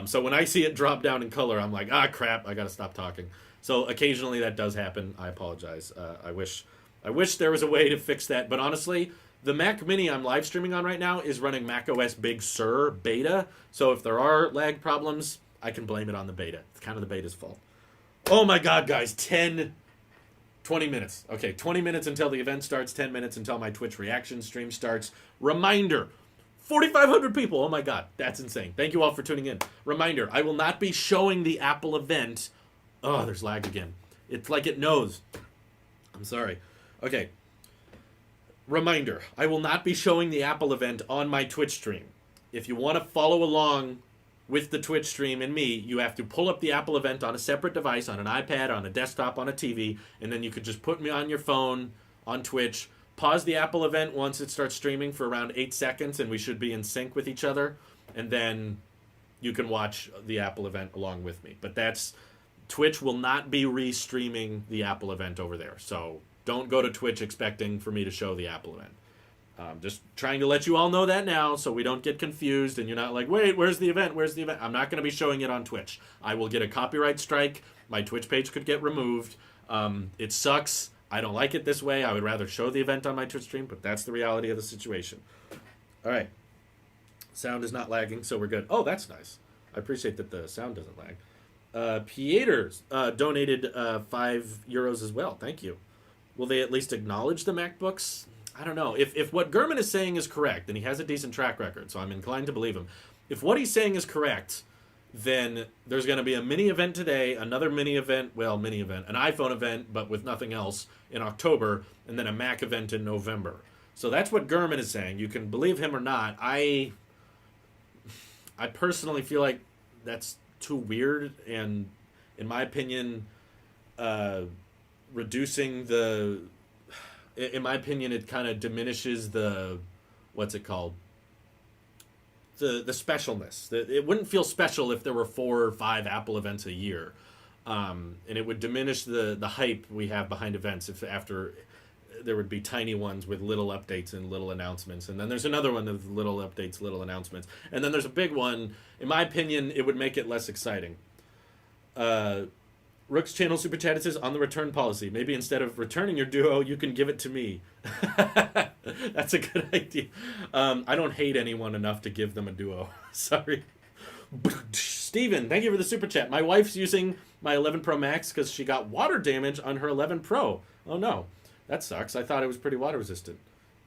So when I see it drop down in color, I'm like, crap, I got to stop talking. So occasionally that does happen. I apologize. I wish there was a way to fix that. But honestly, The Mac Mini I'm live streaming on right now is running macOS Big Sur beta, so if there are lag problems, I can blame it on the beta. It's kind of the beta's fault. Oh my god, guys, 20 minutes. Okay, 20 minutes until the event starts, 10 minutes until my Twitch reaction stream starts. Reminder, 4,500 people. Oh my god, that's insane. Thank you all for tuning in. Reminder, I will not be showing the Apple event. Oh, there's lag again. It's like it knows. I'm sorry. Okay. Reminder, I will not be showing the Apple event on my Twitch stream. If you want to follow along with the Twitch stream and me, you have to pull up the Apple event on a separate device, on an iPad, on a desktop, on a TV, and then you could just put me on your phone, on Twitch, pause the Apple event once it starts streaming for around 8 seconds, and we should be in sync with each other, and then you can watch the Apple event along with me. But Twitch will not be re-streaming the Apple event over there, so don't go to Twitch expecting for me to show the Apple event. Just trying to let you all know that now so we don't get confused and you're not like, wait, where's the event? Where's the event? I'm not going to be showing it on Twitch. I will get a copyright strike. My Twitch page could get removed. It sucks. I don't like it this way. I would rather show the event on my Twitch stream, but that's the reality of the situation. All right. Sound is not lagging, so we're good. Oh, that's nice. I appreciate that the sound doesn't lag. Pieter donated €5 as well. Thank you. Will they at least acknowledge the MacBooks? I don't know. If what Gurman is saying is correct, and he has a decent track record, so I'm inclined to believe him. If what he's saying is correct, then there's going to be a mini event today, another mini event, an iPhone event, but with nothing else in October, and then a Mac event in November. So that's what Gurman is saying. You can believe him or not. I personally feel like that's too weird, and in my opinion, reducing the... In my opinion, it kind of diminishes the... What's it called? The specialness. It wouldn't feel special if there were 4 or 5 Apple events a year. And it would diminish the hype we have behind events if after there would be tiny ones with little updates and little announcements. And then there's another one with little updates, little announcements. And then there's a big one. In my opinion, it would make it less exciting. Rook's channel super chat, it says, on the return policy. Maybe instead of returning your Duo, you can give it to me. That's a good idea. I don't hate anyone enough to give them a Duo. Sorry. Steven, thank you for the super chat. My wife's using my 11 Pro Max because she got water damage on her 11 Pro. Oh no, that sucks. I thought it was pretty water resistant.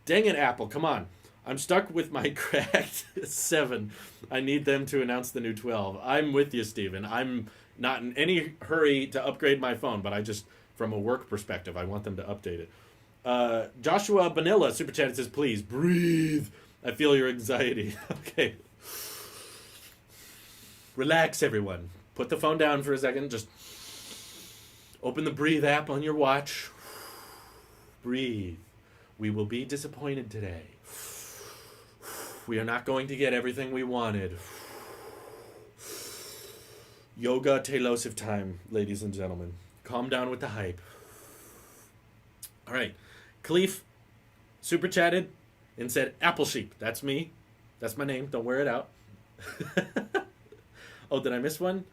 Dang it, Apple, come on. I'm stuck with my cracked 7. I need them to announce the new 12. I'm with you, Steven. I'm not in any hurry to upgrade my phone, but I just, from a work perspective, I want them to update it. Joshua Vanilla super chat says, please breathe. I feel your anxiety. Okay. Relax, everyone. Put the phone down for a second. Just open the Breathe app on your watch. Breathe. We will be disappointed today. We are not going to get everything we wanted. Yoga Tailosive time, ladies and gentlemen. Calm down with the hype. All right. Khalif super chatted and said, Apple Sheep. That's me. That's my name. Don't wear it out. Oh, did I miss one?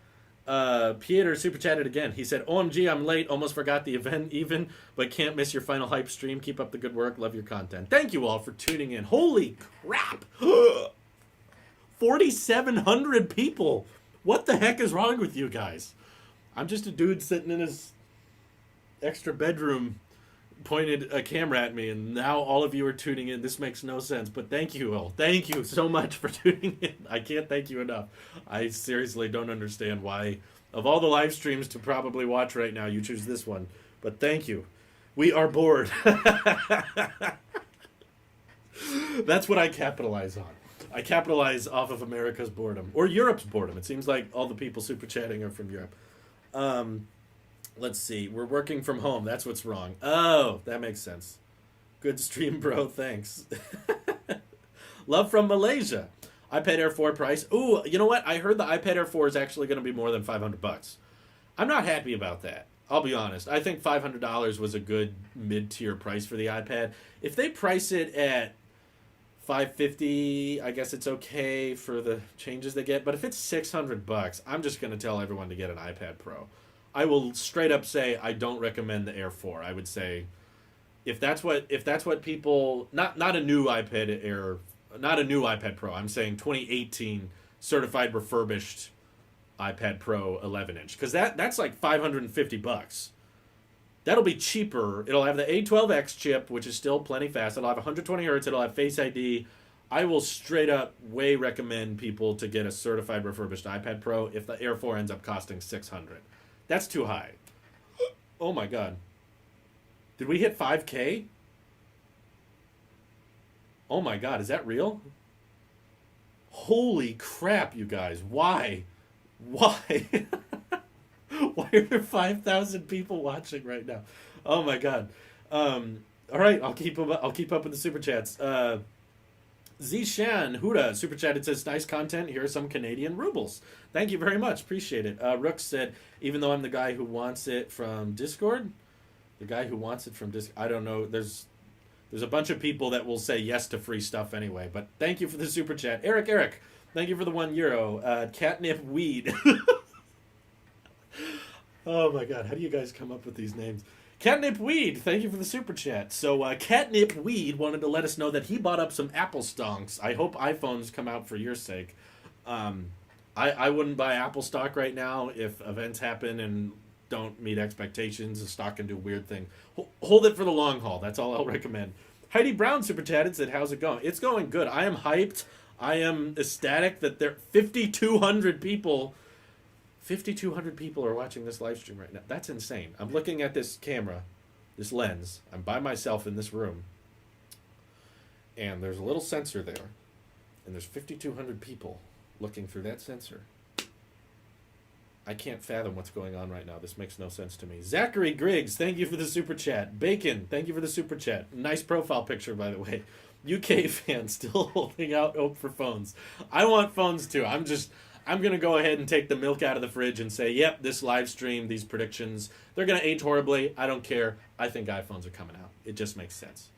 Pieter super chatted again. He said, OMG, I'm late. Almost forgot the event even, but can't miss your final hype stream. Keep up the good work. Love your content. Thank you all for tuning in. Holy crap. 4,700 people. What the heck is wrong with you guys? I'm just a dude sitting in his extra bedroom, pointed a camera at me, and now all of you are tuning in. This makes no sense, but thank you all. Thank you so much for tuning in. I can't thank you enough. I seriously don't understand why, of all the live streams to probably watch right now, you choose this one. But thank you. We are bored. That's what I capitalize on. I capitalize off of America's boredom. Or Europe's boredom. It seems like all the people super chatting are from Europe. Let's see. We're working from home. That's what's wrong. Oh, that makes sense. Good stream, bro. Thanks. Love from Malaysia. iPad Air 4 price. Ooh, you know what? I heard the iPad Air 4 is actually going to be more than $500. I'm not happy about that. I'll be honest. I think $500 was a good mid-tier price for the iPad. If they price it at $550, I guess it's okay for the changes they get. But if it's $600, I'm just going to tell everyone to get an iPad Pro. I will straight up say I don't recommend the Air 4. I would say if that's what people, not a new iPad Air, not a new iPad Pro. I'm saying 2018 certified refurbished iPad Pro 11 inch, because that's like $550. That'll be cheaper. It'll have the A12X chip, which is still plenty fast. It'll have 120 hertz. It'll have Face ID. I will straight up way recommend people to get a certified refurbished iPad Pro if the Air 4 ends up costing $600. That's too high. Oh my god. Did we hit 5K? Oh my god, is that real? Holy crap, you guys. Why? Why? Why are there 5,000 people watching right now? Oh my god. All right, I'll keep up with the super chats. Zishan Huda super chat. It says nice content. Here are some Canadian rubles. Thank you very much. Appreciate it. Rook said, even though I'm the guy who wants it from Discord, the guy who wants it from Discord. I don't know. There's a bunch of people that will say yes to free stuff anyway. But thank you for the super chat, Eric. Thank you for the €1. Catnip Weed. Oh my god, how do you guys come up with these names? Catnip Weed, thank you for the super chat. So Catnip Weed wanted to let us know that he bought up some Apple stonks. I hope iPhones come out for your sake. I wouldn't buy Apple stock right now if events happen and don't meet expectations. The stock can do weird things. Hold it for the long haul. That's all I'll recommend. Heidi Brown super chatted, said, how's it going? It's going good. I am hyped. I am ecstatic that there 5,200 people... 5,200 people are watching this live stream right now. That's insane. I'm looking at this camera, this lens. I'm by myself in this room. And there's a little sensor there. And there's 5,200 people looking through that sensor. I can't fathom what's going on right now. This makes no sense to me. Zachary Griggs, thank you for the super chat. Bacon, thank you for the super chat. Nice profile picture, by the way. UK fan still holding out hope for phones. I want phones too. I'm going to go ahead and take the milk out of the fridge and say, yep, this live stream, these predictions, they're going to age horribly. I don't care. I think iPhones are coming out. It just makes sense.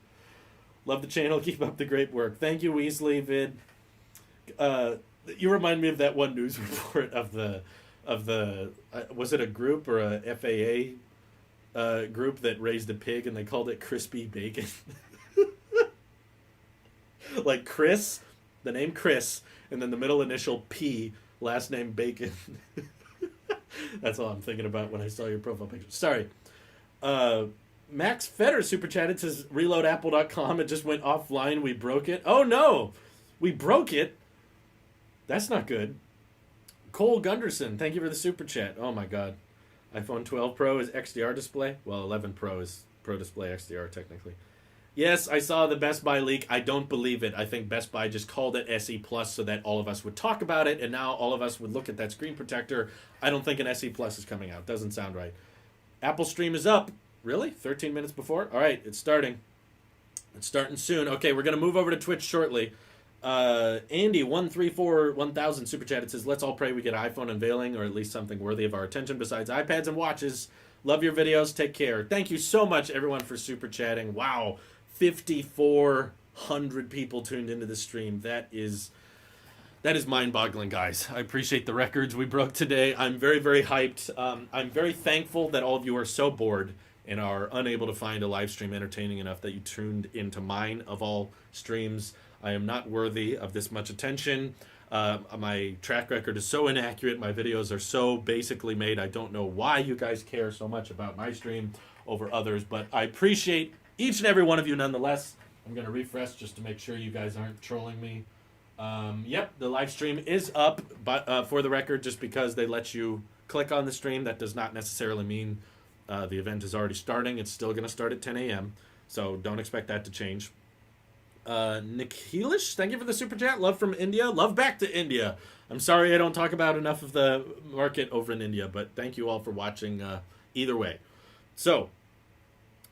Love the channel. Keep up the great work. Thank you, Weasley Vid. You remind me of that one news report of the was it a group or a FAA group that raised a pig and they called it Crispy Bacon? Like Chris, the name Chris, and then the middle initial P, last name Bacon. That's all I'm thinking about when I saw your profile picture. Sorry. Max Fetter super chatted, says reloadapple.com. It just went offline. We broke it. Oh no! We broke it? That's not good. Cole Gunderson, thank you for the super chat. Oh my god. iPhone 12 Pro is XDR display? Well, 11 Pro is Pro Display XDR technically. Yes, I saw the Best Buy leak. I don't believe it. I think Best Buy just called it SE Plus so that all of us would talk about it, and now all of us would look at that screen protector. I don't think an SE Plus is coming out. Doesn't sound right. Apple Stream is up. Really? 13 minutes before? All right, it's starting. It's starting soon. Okay, we're going to move over to Twitch shortly. Andy1341000 super chat. It says, let's all pray we get an iPhone unveiling or at least something worthy of our attention besides iPads and watches. Love your videos. Take care. Thank you so much, everyone, for super chatting. Wow. 5,400 people tuned into the stream. That is mind-boggling, guys. I appreciate the records we broke today. I'm very, very hyped. I'm very thankful that all of you are so bored and are unable to find a live stream entertaining enough that you tuned into mine of all streams. I am not worthy of this much attention. My track record is so inaccurate. My videos are so basically made. I don't know why you guys care so much about my stream over others, but I appreciate each and every one of you nonetheless. I'm going to refresh just to make sure you guys aren't trolling me. Yep, the live stream is up, but for the record, just because they let you click on the stream, that does not necessarily mean the event is already starting. It's still going to start at 10 a.m., so don't expect that to change. Nick Heelish, thank you for the super chat. Love from India. Love back to India. I'm sorry I don't talk about enough of the market over in India, but thank you all for watching either way. So,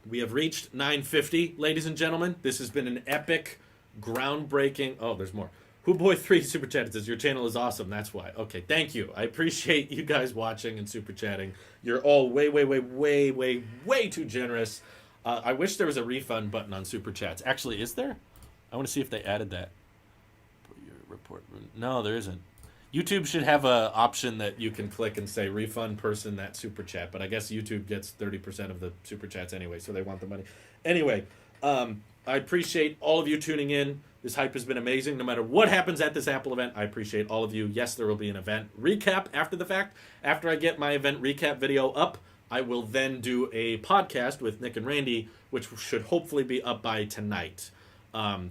we have reached 950, ladies and gentlemen. This has been an epic, groundbreaking... Oh, there's more. Hoobboy3 super chat says, your channel is awesome, that's why. Okay, thank you. I appreciate you guys watching and super chatting. You're all way, way, way, way, way, way too generous. I wish there was a refund button on super chats. Actually, is there? I want to see if they added that. Put your report. No, there isn't. YouTube should have a option that you can click and say refund person that super chat, but I guess YouTube gets 30% of the super chats anyway, so they want the money. Anyway, I appreciate all of you tuning in. This hype has been amazing. No matter what happens at this Apple event, I appreciate all of you. Yes, there will be an event recap after the fact. After I get my event recap video up, I will then do a podcast with Nick and Randy, which should hopefully be up by tonight.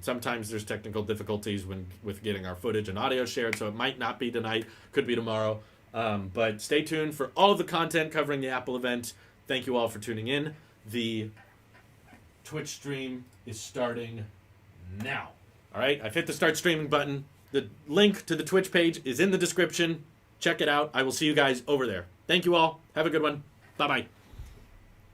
Sometimes there's technical difficulties with getting our footage and audio shared, so it might not be tonight, could be tomorrow. But stay tuned for all of the content covering the Apple event. Thank you all for tuning in. The Twitch stream is starting now. All right, I've hit the start streaming button. The link to the Twitch page is in the description. Check it out. I will see you guys over there. Thank you all. Have a good one. Bye-bye.